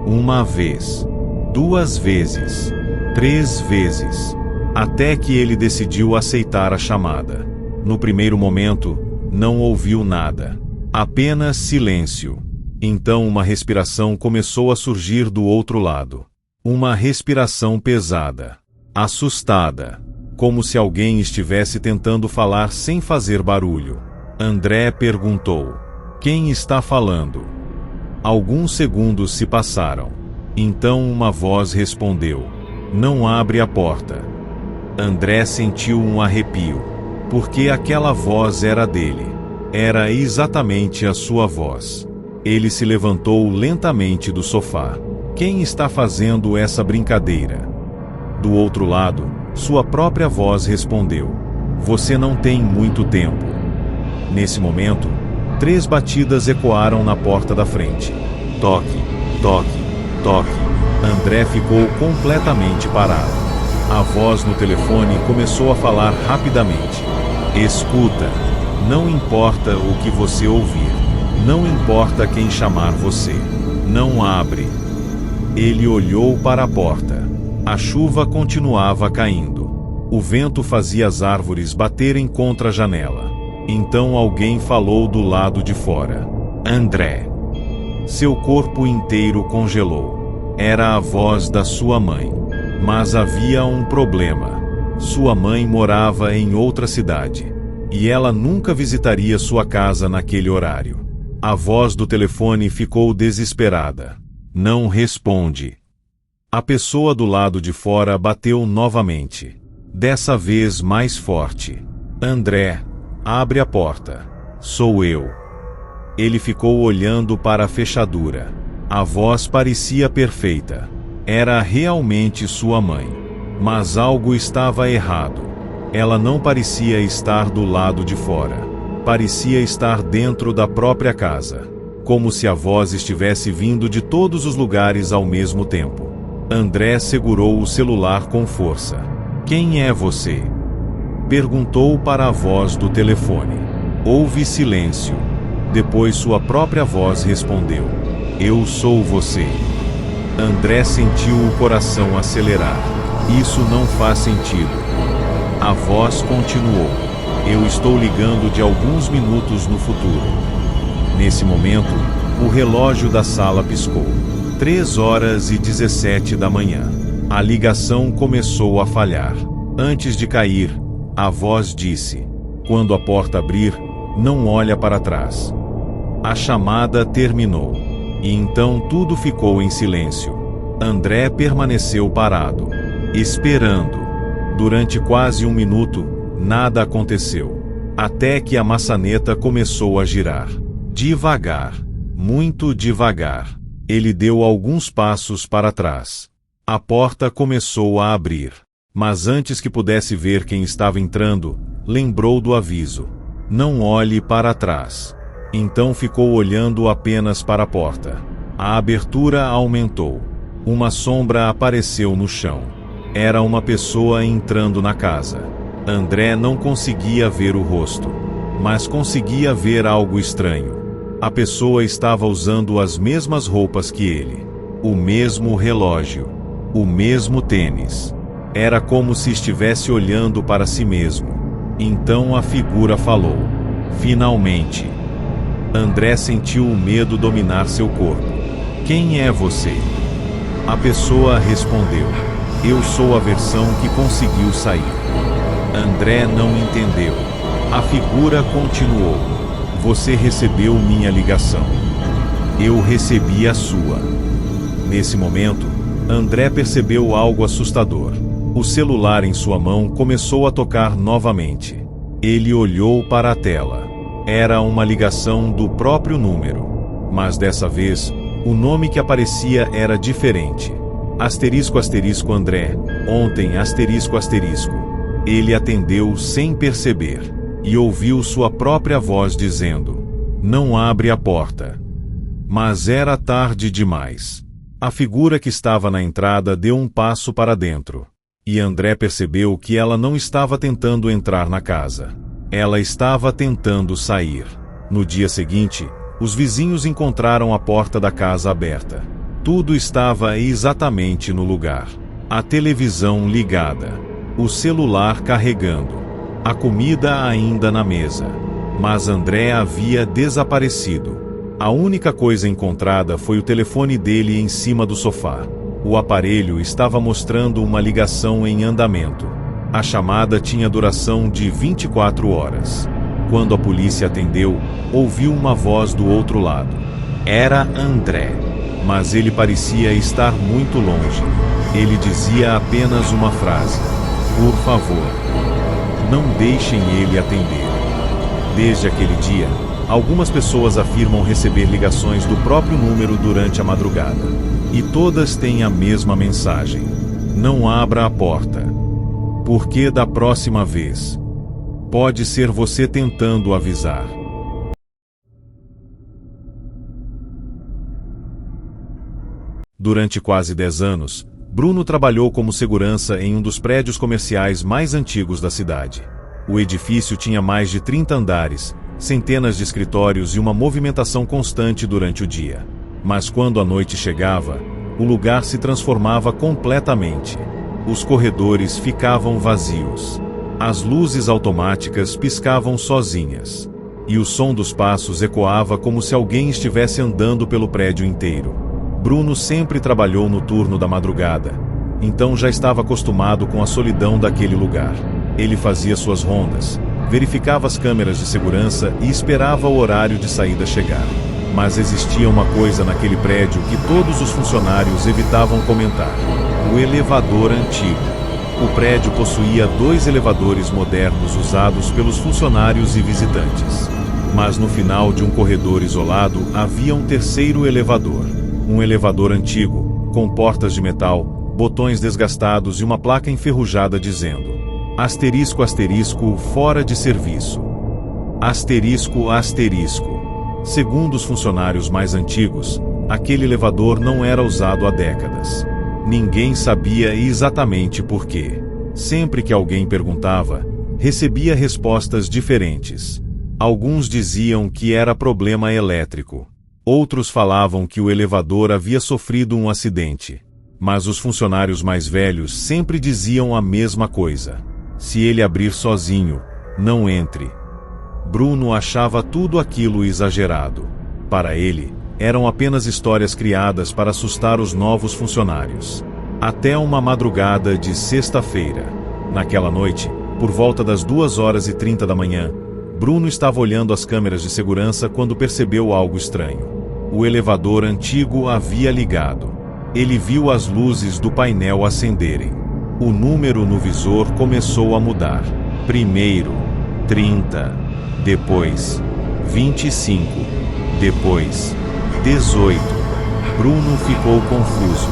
Uma vez, 2 vezes, 3 vezes, até que ele decidiu aceitar a chamada. No primeiro momento, não ouviu nada. Apenas silêncio. Então uma respiração começou a surgir do outro lado. Uma respiração pesada, assustada, como se alguém estivesse tentando falar sem fazer barulho. André perguntou: "Quem está falando?" Alguns segundos se passaram. Então uma voz respondeu: "Não abre a porta." André sentiu um arrepio, porque aquela voz era dele. Era exatamente a sua voz. Ele se levantou lentamente do sofá. Quem está fazendo essa brincadeira? Do outro lado, sua própria voz respondeu: "Você não tem muito tempo." Nesse momento, 3 batidas ecoaram na porta da frente. Toque, toque, toque. André ficou completamente parado. A voz no telefone começou a falar rapidamente: "Escuta, não importa o que você ouvir, não importa quem chamar você, não abre." Ele olhou para a porta. A chuva continuava caindo. O vento fazia as árvores baterem contra a janela. Então alguém falou do lado de fora: "André." Seu corpo inteiro congelou. Era a voz da sua mãe. Mas havia um problema. Sua mãe morava em outra cidade. E ela nunca visitaria sua casa naquele horário. A voz do telefone ficou desesperada. "Não responde." A pessoa do lado de fora bateu novamente. Dessa vez mais forte. "André, abre a porta. Sou eu." Ele ficou olhando para a fechadura. A voz parecia perfeita. Era realmente sua mãe. Mas algo estava errado. Ela não parecia estar do lado de fora. Parecia estar dentro da própria casa. Como se a voz estivesse vindo de todos os lugares ao mesmo tempo. André segurou o celular com força. "Quem é você?" Perguntou para a voz do telefone. Houve silêncio. Depois sua própria voz respondeu: "Eu sou você." André sentiu o coração acelerar. Isso não faz sentido. A voz continuou: "Eu estou ligando de alguns minutos no futuro." Nesse momento, o relógio da sala piscou. 3h17 da manhã. A ligação começou a falhar. Antes de cair, a voz disse: "Quando a porta abrir, não olha para trás. A chamada terminou. E então tudo ficou em silêncio. André permaneceu parado, esperando. Durante quase 1 minuto, nada aconteceu. Até que a maçaneta começou a girar. Devagar, muito devagar. Ele deu alguns passos para trás. A porta começou a abrir. Mas antes que pudesse ver quem estava entrando, lembrou do aviso. Não olhe para trás. Então ficou olhando apenas para a porta. A abertura aumentou. Uma sombra apareceu no chão. Era uma pessoa entrando na casa. André não conseguia ver o rosto, mas conseguia ver algo estranho. A pessoa estava usando as mesmas roupas que ele. O mesmo relógio. O mesmo tênis. Era como se estivesse olhando para si mesmo. Então a figura falou. Finalmente. André sentiu o medo dominar seu corpo. Quem é você? A pessoa respondeu. Eu sou a versão que conseguiu sair. André não entendeu. A figura continuou. Você recebeu minha ligação. Eu recebi a sua. Nesse momento, André percebeu algo assustador. O celular em sua mão começou a tocar novamente. Ele olhou para a tela. Era uma ligação do próprio número. Mas dessa vez, o nome que aparecia era diferente. Asterisco asterisco André, ontem asterisco asterisco. Ele atendeu sem perceber, e ouviu sua própria voz dizendo, não abre a porta. Mas era tarde demais. A figura que estava na entrada deu um passo para dentro. E André percebeu que ela não estava tentando entrar na casa. Ela estava tentando sair. No dia seguinte, os vizinhos encontraram a porta da casa aberta. Tudo estava exatamente no lugar. A televisão ligada. O celular carregando. A comida ainda na mesa. Mas André havia desaparecido. A única coisa encontrada foi o telefone dele em cima do sofá. O aparelho estava mostrando uma ligação em andamento. A chamada tinha duração de 24 horas. Quando a polícia atendeu, ouviu uma voz do outro lado. Era André, mas ele parecia estar muito longe. Ele dizia apenas uma frase: por favor, não deixem ele atender. Desde aquele dia, algumas pessoas afirmam receber ligações do próprio número durante a madrugada. E todas têm a mesma mensagem: não abra a porta. Porque da próxima vez, pode ser você tentando avisar. Durante quase 10 anos, Bruno trabalhou como segurança em um dos prédios comerciais mais antigos da cidade. O edifício tinha mais de 30 andares, centenas de escritórios e uma movimentação constante durante o dia. Mas quando a noite chegava, o lugar se transformava completamente. Os corredores ficavam vazios. As luzes automáticas piscavam sozinhas. E o som dos passos ecoava como se alguém estivesse andando pelo prédio inteiro. Bruno sempre trabalhou no turno da madrugada, então já estava acostumado com a solidão daquele lugar. Ele fazia suas rondas, verificava as câmeras de segurança e esperava o horário de saída chegar. Mas existia uma coisa naquele prédio que todos os funcionários evitavam comentar: o elevador antigo. O prédio possuía 2 elevadores modernos usados pelos funcionários e visitantes. Mas no final de um corredor isolado havia um terceiro elevador. Um elevador antigo, com portas de metal, botões desgastados e uma placa enferrujada dizendo: asterisco asterisco fora de serviço. Asterisco asterisco. Segundo os funcionários mais antigos, aquele elevador não era usado há décadas. Ninguém sabia exatamente por quê. Sempre que alguém perguntava, recebia respostas diferentes. Alguns diziam que era problema elétrico. Outros falavam que o elevador havia sofrido um acidente. Mas os funcionários mais velhos sempre diziam a mesma coisa: se ele abrir sozinho, não entre. Bruno achava tudo aquilo exagerado. Para ele, eram apenas histórias criadas para assustar os novos funcionários. Até uma madrugada de sexta-feira. Naquela noite, por volta das 2h30 da manhã, Bruno estava olhando as câmeras de segurança quando percebeu algo estranho. O elevador antigo havia ligado. Ele viu as luzes do painel acenderem. O número no visor começou a mudar. Primeiro, 30. Depois, 25. Depois, 18. Bruno ficou confuso.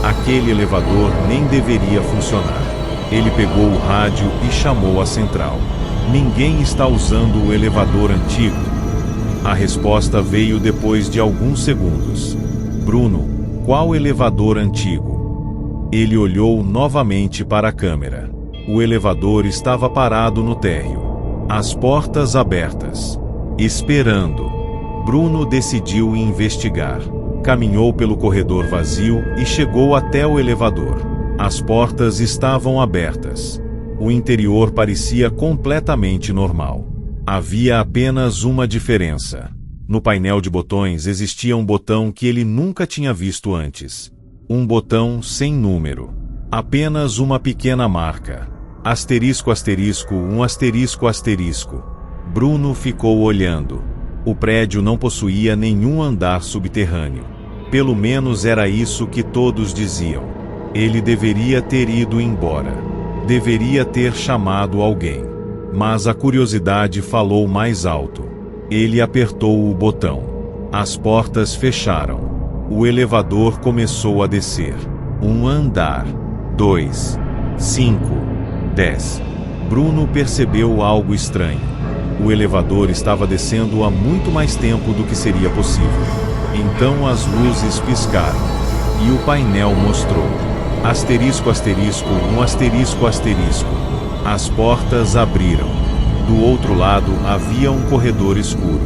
Aquele elevador nem deveria funcionar. Ele pegou o rádio e chamou a central. Ninguém está usando o elevador antigo. A resposta veio depois de alguns segundos. Bruno, qual elevador antigo? Ele olhou novamente para a câmera. O elevador estava parado no térreo. As portas abertas. Esperando. Bruno decidiu investigar. Caminhou pelo corredor vazio e chegou até o elevador. As portas estavam abertas. O interior parecia completamente normal. Havia apenas uma diferença. No painel de botões existia um botão que ele nunca tinha visto antes. Um botão sem número. Apenas uma pequena marca. Asterisco, asterisco, um asterisco, asterisco. Bruno ficou olhando. O prédio não possuía nenhum andar subterrâneo. Pelo menos era isso que todos diziam. Ele deveria ter ido embora. Deveria ter chamado alguém. Mas a curiosidade falou mais alto. Ele apertou o botão. As portas fecharam. O elevador começou a descer. Um andar. 2. 5. 10. Bruno percebeu algo estranho. O elevador estava descendo há muito mais tempo do que seria possível. Então as luzes piscaram. E o painel mostrou. Asterisco, asterisco, um asterisco, asterisco. As portas abriram. Do outro lado havia um corredor escuro.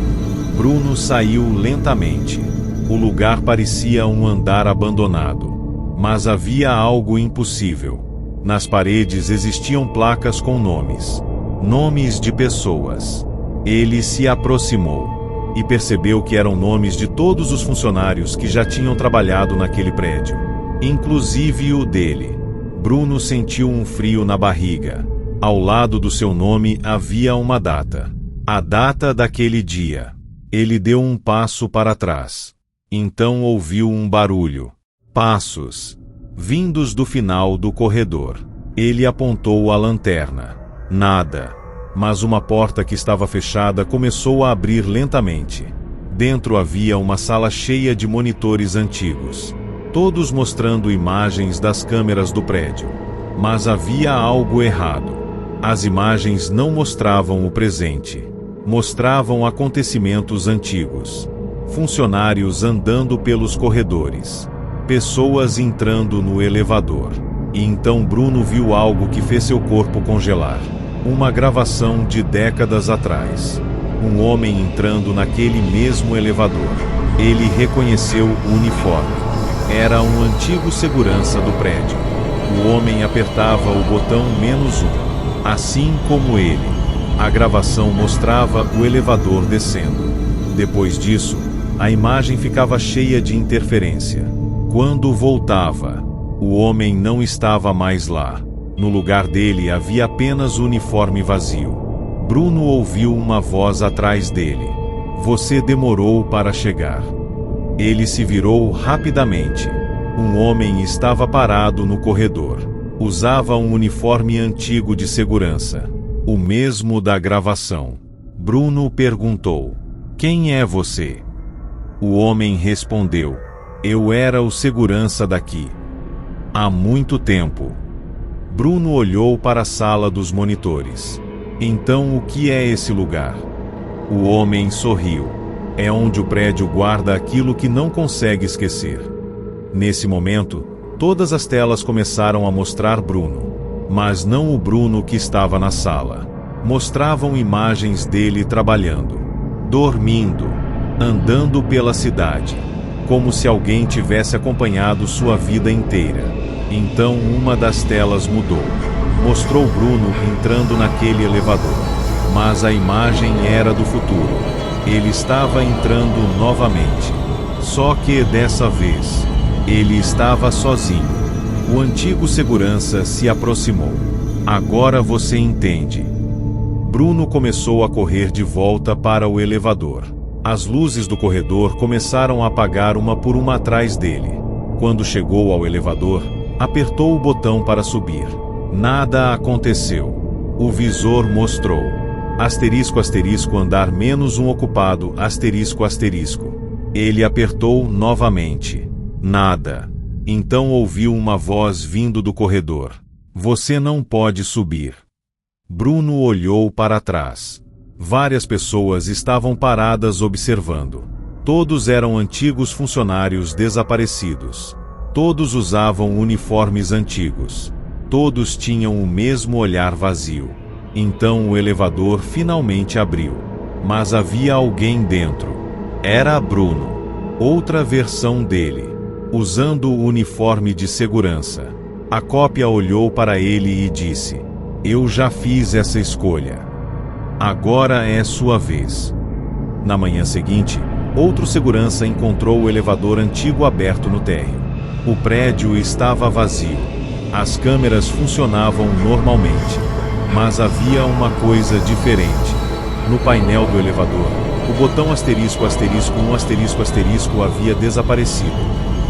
Bruno saiu lentamente. O lugar parecia um andar abandonado. Mas havia algo impossível. Nas paredes existiam placas com nomes. Nomes de pessoas. Ele se aproximou. E percebeu que eram nomes de todos os funcionários que já tinham trabalhado naquele prédio. Inclusive o dele. Bruno sentiu um frio na barriga. Ao lado do seu nome havia uma data. A data daquele dia. Ele deu um passo para trás. Então ouviu um barulho. Passos. Vindos do final do corredor. Ele apontou a lanterna. Nada. Mas uma porta que estava fechada começou a abrir lentamente. Dentro havia uma sala cheia de monitores antigos. Todos mostrando imagens das câmeras do prédio. Mas havia algo errado. As imagens não mostravam o presente. Mostravam acontecimentos antigos. Funcionários andando pelos corredores. Pessoas entrando no elevador. E então Bruno viu algo que fez seu corpo congelar. Uma gravação de décadas atrás. Um homem entrando naquele mesmo elevador. Ele reconheceu o uniforme. Era um antigo segurança do prédio. O homem apertava o botão -1. Assim como ele. A gravação mostrava o elevador descendo. Depois disso, a imagem ficava cheia de interferência. Quando voltava, o homem não estava mais lá. No lugar dele havia apenas o uniforme vazio. Bruno ouviu uma voz atrás dele. Você demorou para chegar. Ele se virou rapidamente. Um homem estava parado no corredor. Usava um uniforme antigo de segurança. O mesmo da gravação. Bruno perguntou: quem é você? O homem respondeu: eu era o segurança daqui. Há muito tempo. Bruno olhou para a sala dos monitores. Então o que é esse lugar? O homem sorriu. É onde o prédio guarda aquilo que não consegue esquecer. Nesse momento, todas as telas começaram a mostrar Bruno. Mas não o Bruno que estava na sala. Mostravam imagens dele trabalhando, dormindo, andando pela cidade, como se alguém tivesse acompanhado sua vida inteira. Então uma das telas mudou. Mostrou Bruno entrando naquele elevador. Mas a imagem era do futuro. Ele estava entrando novamente. Só que dessa vez, ele estava sozinho. O antigo segurança se aproximou. Agora você entende. Bruno começou a correr de volta para o elevador. As luzes do corredor começaram a apagar uma por uma atrás dele. Quando chegou ao elevador, apertou o botão para subir. Nada aconteceu. O visor mostrou: asterisco asterisco andar menos um ocupado asterisco asterisco. Ele apertou novamente. Nada. Então ouviu uma voz vindo do corredor: você não pode subir. Bruno olhou para trás. Várias pessoas estavam paradas observando. Todos eram antigos funcionários desaparecidos. Todos usavam uniformes antigos. Todos tinham o mesmo olhar vazio. Então o elevador finalmente abriu. Mas havia alguém dentro. Era Bruno. Outra versão dele, usando o uniforme de segurança. A cópia olhou para ele e disse: eu já fiz essa escolha. Agora é sua vez. Na manhã seguinte, outro segurança encontrou o elevador antigo aberto no térreo. O prédio estava vazio. As câmeras funcionavam normalmente. Mas havia uma coisa diferente. No painel do elevador, o botão asterisco asterisco 1 asterisco asterisco havia desaparecido.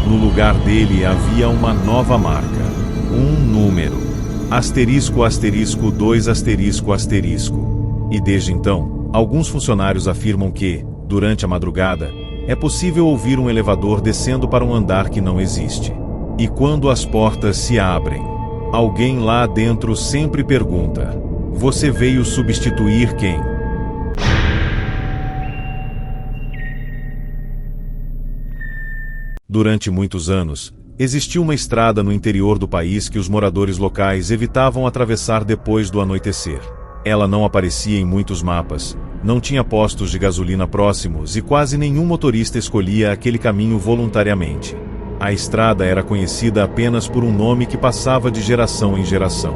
No lugar dele havia uma nova marca. Um número. Asterisco asterisco 2 asterisco asterisco. E desde então, alguns funcionários afirmam que, durante a madrugada, é possível ouvir um elevador descendo para um andar que não existe. E quando as portas se abrem, alguém lá dentro sempre pergunta: você veio substituir quem? Durante muitos anos, existiu uma estrada no interior do país que os moradores locais evitavam atravessar depois do anoitecer. Ela não aparecia em muitos mapas, não tinha postos de gasolina próximos e quase nenhum motorista escolhia aquele caminho voluntariamente. A estrada era conhecida apenas por um nome que passava de geração em geração.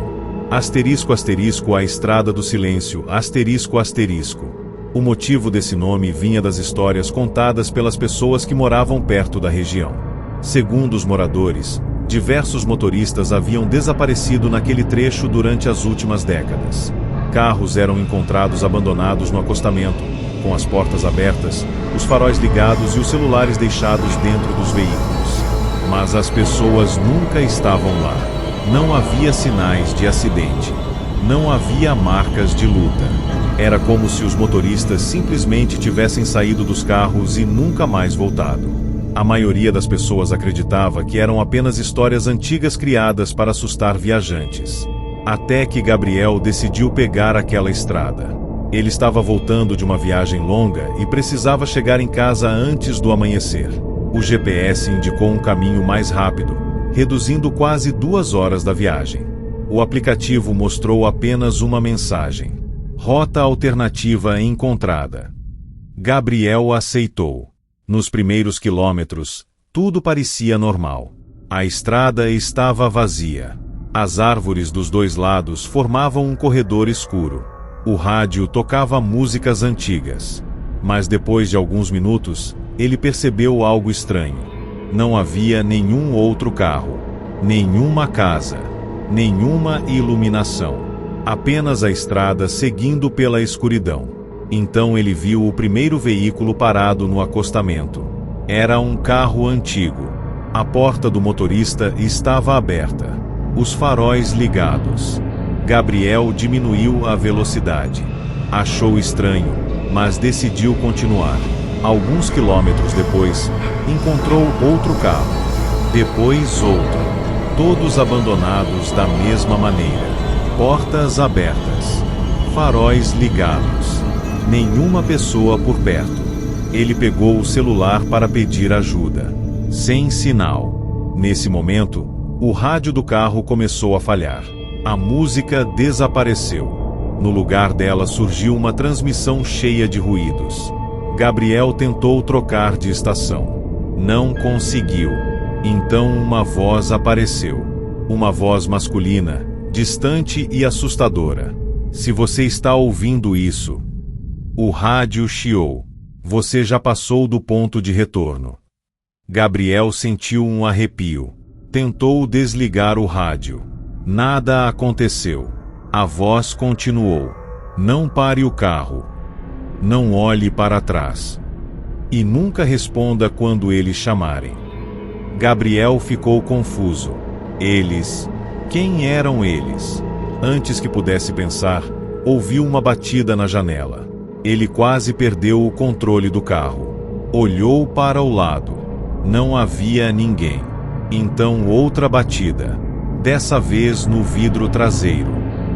Asterisco asterisco a Estrada do Silêncio, asterisco asterisco. O motivo desse nome vinha das histórias contadas pelas pessoas que moravam perto da região. Segundo os moradores, diversos motoristas haviam desaparecido naquele trecho durante as últimas décadas. Carros eram encontrados abandonados no acostamento, com as portas abertas, os faróis ligados e os celulares deixados dentro dos veículos. Mas as pessoas nunca estavam lá. Não havia sinais de acidente. Não havia marcas de luta. Era como se os motoristas simplesmente tivessem saído dos carros e nunca mais voltado. A maioria das pessoas acreditava que eram apenas histórias antigas criadas para assustar viajantes. Até que Gabriel decidiu pegar aquela estrada. Ele estava voltando de uma viagem longa e precisava chegar em casa antes do amanhecer. O GPS indicou um caminho mais rápido, reduzindo quase 2 horas da viagem. O aplicativo mostrou apenas uma mensagem: rota alternativa encontrada. Gabriel aceitou. Nos primeiros quilômetros, tudo parecia normal. A estrada estava vazia. As árvores dos dois lados formavam um corredor escuro. O rádio tocava músicas antigas. Mas depois de alguns minutos, ele percebeu algo estranho. Não havia nenhum outro carro, nenhuma casa, nenhuma iluminação. Apenas a estrada seguindo pela escuridão. Então ele viu o primeiro veículo parado no acostamento. Era um carro antigo. A porta do motorista estava aberta. Os faróis ligados. Gabriel diminuiu a velocidade. Achou estranho, mas decidiu continuar. Alguns quilômetros depois, encontrou outro carro. Depois outro. Todos abandonados da mesma maneira. Portas abertas. Faróis ligados. Nenhuma pessoa por perto. Ele pegou o celular para pedir ajuda. Sem sinal. Nesse momento, o rádio do carro começou a falhar. A música desapareceu. No lugar dela surgiu uma transmissão cheia de ruídos. Gabriel tentou trocar de estação. Não conseguiu. Então uma voz apareceu. Uma voz masculina, distante e assustadora. Se você está ouvindo isso... O rádio chiou. Você já passou do ponto de retorno. Gabriel sentiu um arrepio. Tentou desligar o rádio. Nada aconteceu. A voz continuou. Não pare o carro. Não olhe para trás. E nunca responda quando eles chamarem. Gabriel ficou confuso. Eles? Quem eram eles? Antes que pudesse pensar, ouviu uma batida na janela. Ele quase perdeu o controle do carro. Olhou para o lado. Não havia ninguém. Então outra batida. Dessa vez no vidro traseiro.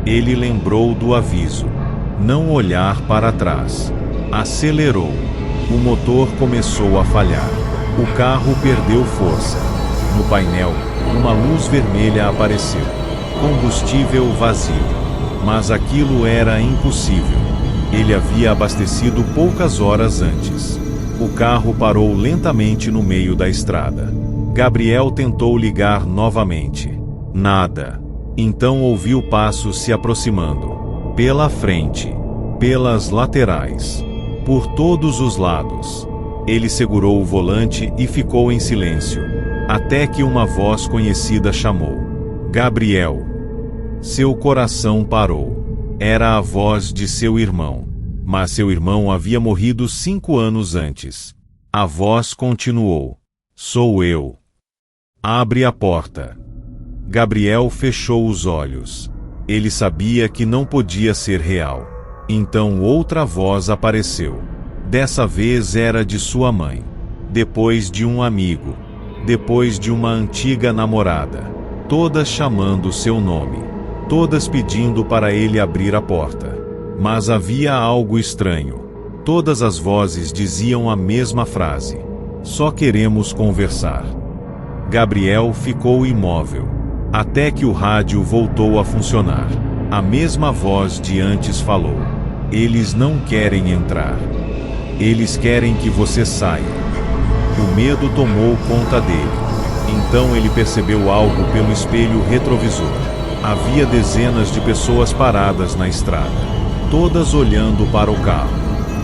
Ele lembrou do aviso. Não olhar para trás. Acelerou. O motor começou a falhar. O carro perdeu força. No painel, uma luz vermelha apareceu. Combustível vazio. Mas aquilo era impossível. Ele havia abastecido poucas horas antes. O carro parou lentamente no meio da estrada. Gabriel tentou ligar novamente. Nada. Então ouviu passos se aproximando. Pela frente. Pelas laterais. Por todos os lados. Ele segurou o volante e ficou em silêncio. Até que uma voz conhecida chamou. Gabriel. Seu coração parou. Era a voz de seu irmão. Mas seu irmão havia morrido 5 anos antes. A voz continuou. Sou eu. Abre a porta. Gabriel fechou os olhos. Ele sabia que não podia ser real. Então outra voz apareceu. Dessa vez era de sua mãe. Depois de um amigo. Depois de uma antiga namorada. Todas chamando seu nome. Todas pedindo para ele abrir a porta. Mas havia algo estranho. Todas as vozes diziam a mesma frase. Só queremos conversar. Gabriel ficou imóvel. Até que o rádio voltou a funcionar. A mesma voz de antes falou. Eles não querem entrar. Eles querem que você saia. O medo tomou conta dele. Então ele percebeu algo pelo espelho retrovisor. Havia dezenas de pessoas paradas na estrada. Todas olhando para o carro.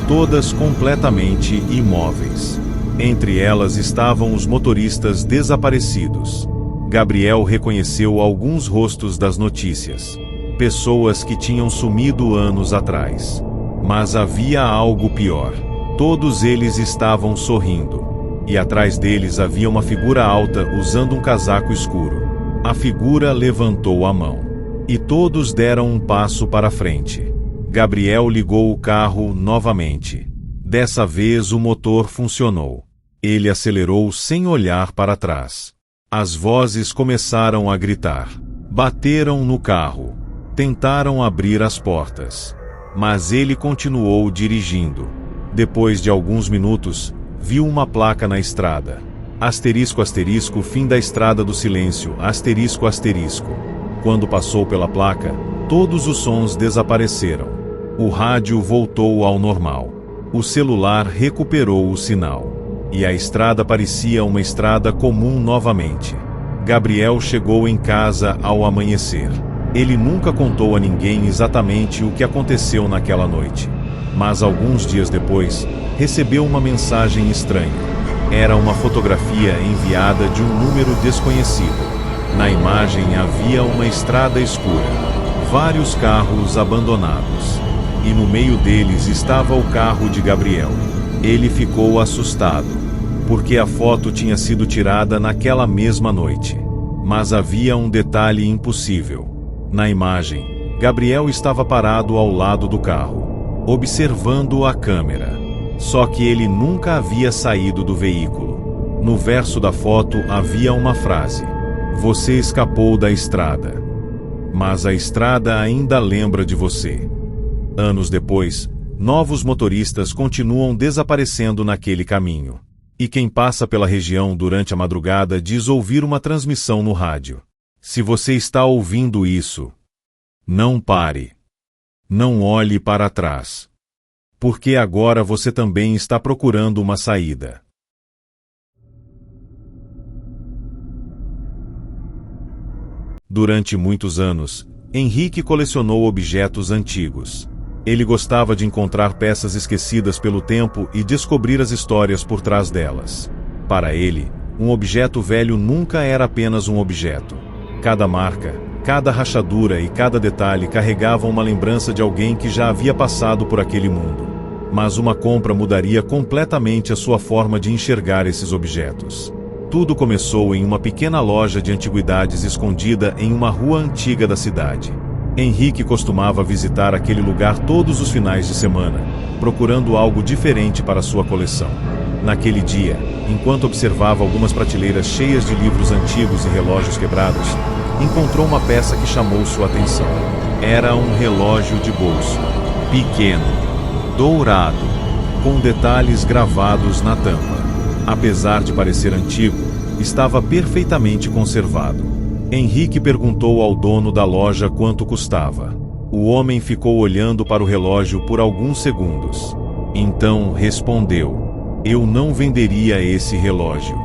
Todas completamente imóveis. Entre elas estavam os motoristas desaparecidos. Gabriel reconheceu alguns rostos das notícias. Pessoas que tinham sumido anos atrás. Mas havia algo pior. Todos eles estavam sorrindo. E atrás deles havia uma figura alta usando um casaco escuro. A figura levantou a mão. E todos deram um passo para frente. Gabriel ligou o carro novamente. Dessa vez o motor funcionou. Ele acelerou sem olhar para trás. As vozes começaram a gritar. Bateram no carro. Tentaram abrir as portas. Mas ele continuou dirigindo. Depois de alguns minutos, viu uma placa na estrada. Asterisco, asterisco, fim da estrada do silêncio, asterisco, asterisco. Quando passou pela placa, todos os sons desapareceram. O rádio voltou ao normal. O celular recuperou o sinal. E a estrada parecia uma estrada comum novamente. Gabriel chegou em casa ao amanhecer. Ele nunca contou a ninguém exatamente o que aconteceu naquela noite. Mas alguns dias depois, recebeu uma mensagem estranha. Era uma fotografia enviada de um número desconhecido. Na imagem havia uma estrada escura, vários carros abandonados. E no meio deles estava o carro de Gabriel. Ele ficou assustado, porque a foto tinha sido tirada naquela mesma noite. Mas havia um detalhe impossível. Na imagem, Gabriel estava parado ao lado do carro, observando a câmera. Só que ele nunca havia saído do veículo. No verso da foto havia uma frase: Você escapou da estrada, mas a estrada ainda lembra de você. Anos depois, novos motoristas continuam desaparecendo naquele caminho. E quem passa pela região durante a madrugada diz ouvir uma transmissão no rádio. Se você está ouvindo isso, não pare. Não olhe para trás. Porque agora você também está procurando uma saída. Durante muitos anos, Henrique colecionou objetos antigos. Ele gostava de encontrar peças esquecidas pelo tempo e descobrir as histórias por trás delas. Para ele, um objeto velho nunca era apenas um objeto. Cada marca, Cada rachadura e cada detalhe carregavam uma lembrança de alguém que já havia passado por aquele mundo. Mas uma compra mudaria completamente a sua forma de enxergar esses objetos. Tudo começou em uma pequena loja de antiguidades escondida em uma rua antiga da cidade. Henrique costumava visitar aquele lugar todos os finais de semana, procurando algo diferente para sua coleção. Naquele dia, enquanto observava algumas prateleiras cheias de livros antigos e relógios quebrados, encontrou uma peça que chamou sua atenção. Era um relógio de bolso, pequeno, dourado, com detalhes gravados na tampa. Apesar de parecer antigo, estava perfeitamente conservado. Henrique perguntou ao dono da loja quanto custava. O homem ficou olhando para o relógio por alguns segundos. Então respondeu: "Eu não venderia esse relógio."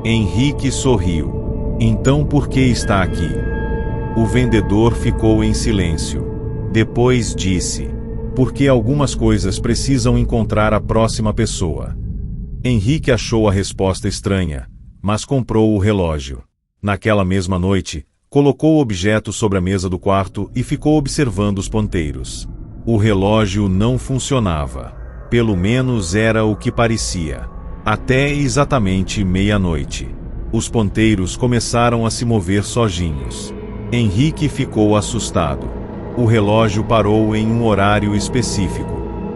Henrique sorriu. "Então por que está aqui?" O vendedor ficou em silêncio. Depois disse: "Porque algumas coisas precisam encontrar a próxima pessoa." Henrique achou a resposta estranha, mas comprou o relógio. Naquela mesma noite, colocou o objeto sobre a mesa do quarto e ficou observando os ponteiros. O relógio não funcionava. Pelo menos era o que parecia. Até exatamente meia-noite. Os ponteiros começaram a se mover sozinhos. Henrique ficou assustado. O relógio parou em um horário específico.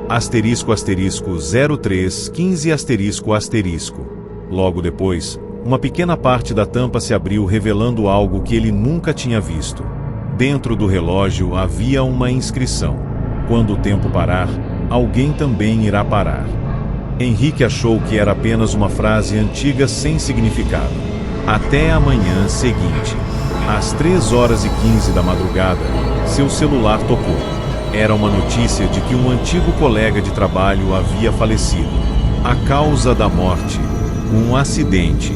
Asterisco asterisco 0315 asterisco asterisco. Logo depois, uma pequena parte da tampa se abriu revelando algo que ele nunca tinha visto. Dentro do relógio havia uma inscrição: "Quando o tempo parar, alguém também irá parar." Henrique achou que era apenas uma frase antiga sem significado. Até a manhã seguinte. Às 3h15 da madrugada, seu celular tocou. Era uma notícia de que um antigo colega de trabalho havia falecido. A causa da morte: um acidente.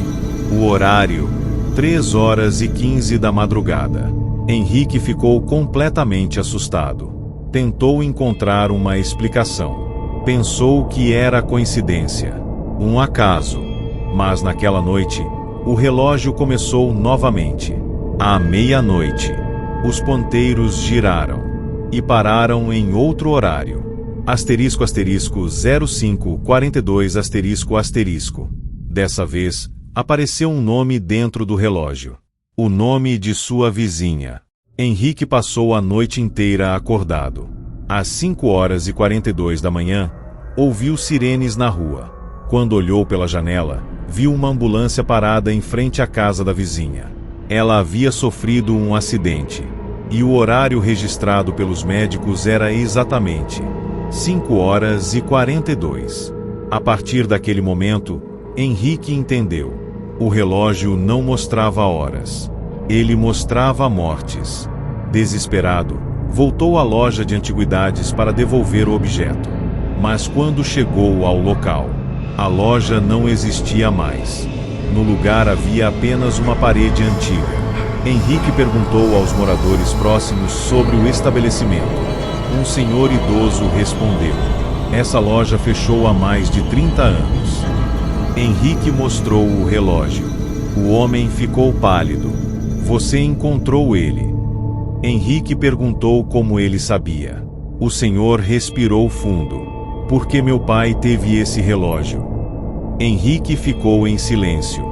O horário: 3h15 da madrugada. Henrique ficou completamente assustado. Tentou encontrar uma explicação. Pensou que era coincidência, um acaso. Mas naquela noite, o relógio começou novamente. À meia-noite, os ponteiros giraram e pararam em outro horário. Asterisco asterisco 0542 asterisco asterisco. Dessa vez, apareceu um nome dentro do relógio. O nome de sua vizinha. Henrique passou a noite inteira acordado. Às 5h42 da manhã, ouviu sirenes na rua. Quando olhou pela janela, viu uma ambulância parada em frente à casa da vizinha. Ela havia sofrido um acidente. E o horário registrado pelos médicos era exatamente 5h42. A partir daquele momento, Henrique entendeu. O relógio não mostrava horas. Ele mostrava mortes. Desesperado, voltou à loja de antiguidades para devolver o objeto. Mas quando chegou ao local, a loja não existia mais. No lugar havia apenas uma parede antiga. Henrique perguntou aos moradores próximos sobre o estabelecimento. Um senhor idoso respondeu: "Essa loja fechou há mais de 30 anos." Henrique mostrou o relógio. O homem ficou pálido. "Você encontrou ele?" Henrique perguntou como ele sabia. O senhor respirou fundo. "Porque meu pai teve esse relógio." Henrique ficou em silêncio.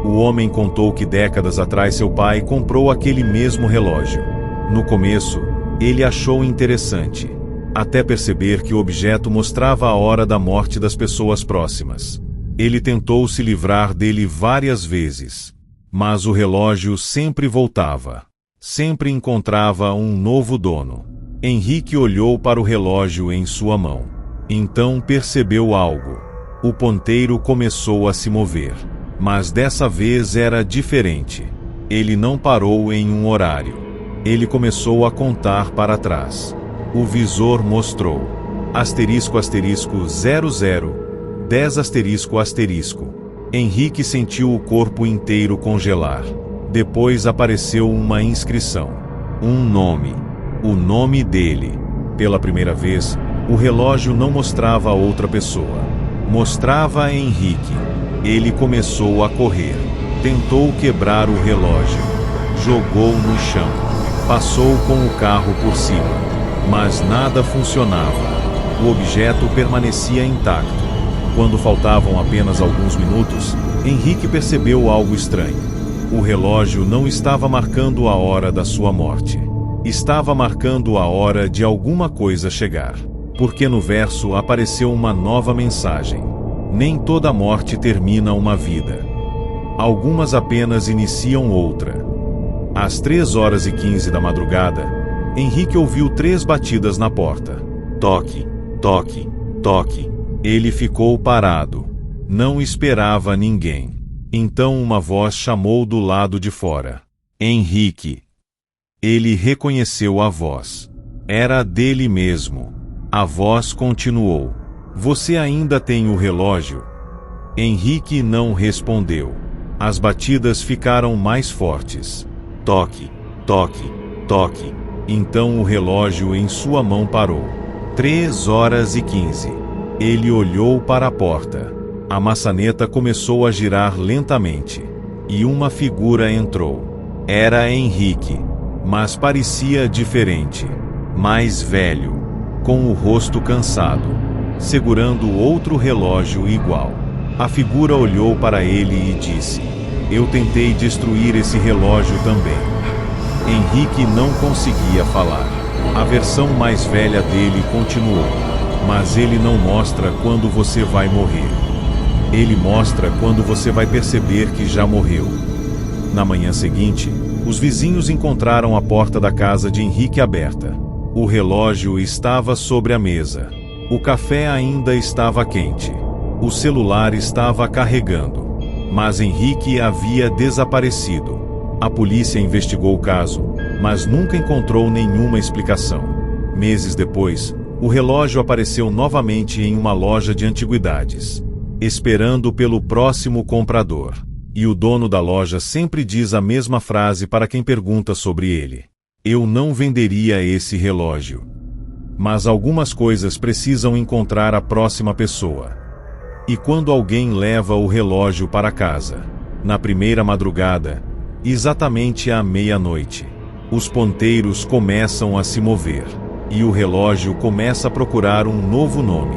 O homem contou que décadas atrás seu pai comprou aquele mesmo relógio. No começo, ele achou interessante, até perceber que o objeto mostrava a hora da morte das pessoas próximas. Ele tentou se livrar dele várias vezes, mas o relógio sempre voltava. Sempre encontrava um novo dono. Henrique olhou para o relógio em sua mão. Então percebeu algo. O ponteiro começou a se mover. Mas dessa vez era diferente. Ele não parou em um horário. Ele começou a contar para trás. O visor mostrou: asterisco asterisco 00, 10 asterisco asterisco. Henrique sentiu o corpo inteiro congelar. Depois apareceu uma inscrição. Um nome. O nome dele. Pela primeira vez, o relógio não mostrava outra pessoa. Mostrava Henrique. Ele começou a correr. Tentou quebrar o relógio. Jogou no chão. Passou com o carro por cima, mas nada funcionava. O objeto permanecia intacto. Quando faltavam apenas alguns minutos, Henrique percebeu algo estranho. O relógio não estava marcando a hora da sua morte. Estava marcando a hora de alguma coisa chegar. Porque no verso apareceu uma nova mensagem. Nem toda morte termina uma vida. Algumas apenas iniciam outra. Às 3h15 da madrugada, Henrique ouviu 3 batidas na porta. Toque, toque, toque. Ele ficou parado. Não esperava ninguém. Então uma voz chamou do lado de fora. Henrique. Ele reconheceu a voz. Era dele mesmo. A voz continuou. Você ainda tem o relógio? Henrique não respondeu. As batidas ficaram mais fortes. Toque, toque, toque. Então o relógio em sua mão parou. 3h15. Ele olhou para a porta. A maçaneta começou a girar lentamente. E uma figura entrou. Era Henrique, mas parecia diferente. Mais velho, com o rosto cansado, segurando outro relógio igual. A figura olhou para ele e disse: Eu tentei destruir esse relógio também. Henrique não conseguia falar. A versão mais velha dele continuou. Mas ele não mostra quando você vai morrer. Ele mostra quando você vai perceber que já morreu. Na manhã seguinte, os vizinhos encontraram a porta da casa de Henrique aberta. O relógio estava sobre a mesa. O café ainda estava quente. O celular estava carregando. Mas Henrique havia desaparecido. A polícia investigou o caso, mas nunca encontrou nenhuma explicação. Meses depois, o relógio apareceu novamente em uma loja de antiguidades, esperando pelo próximo comprador. E o dono da loja sempre diz a mesma frase para quem pergunta sobre ele: Eu não venderia esse relógio. Mas algumas coisas precisam encontrar a próxima pessoa. E quando alguém leva o relógio para casa, na primeira madrugada, exatamente à meia-noite, os ponteiros começam a se mover. E o relógio começa a procurar um novo nome.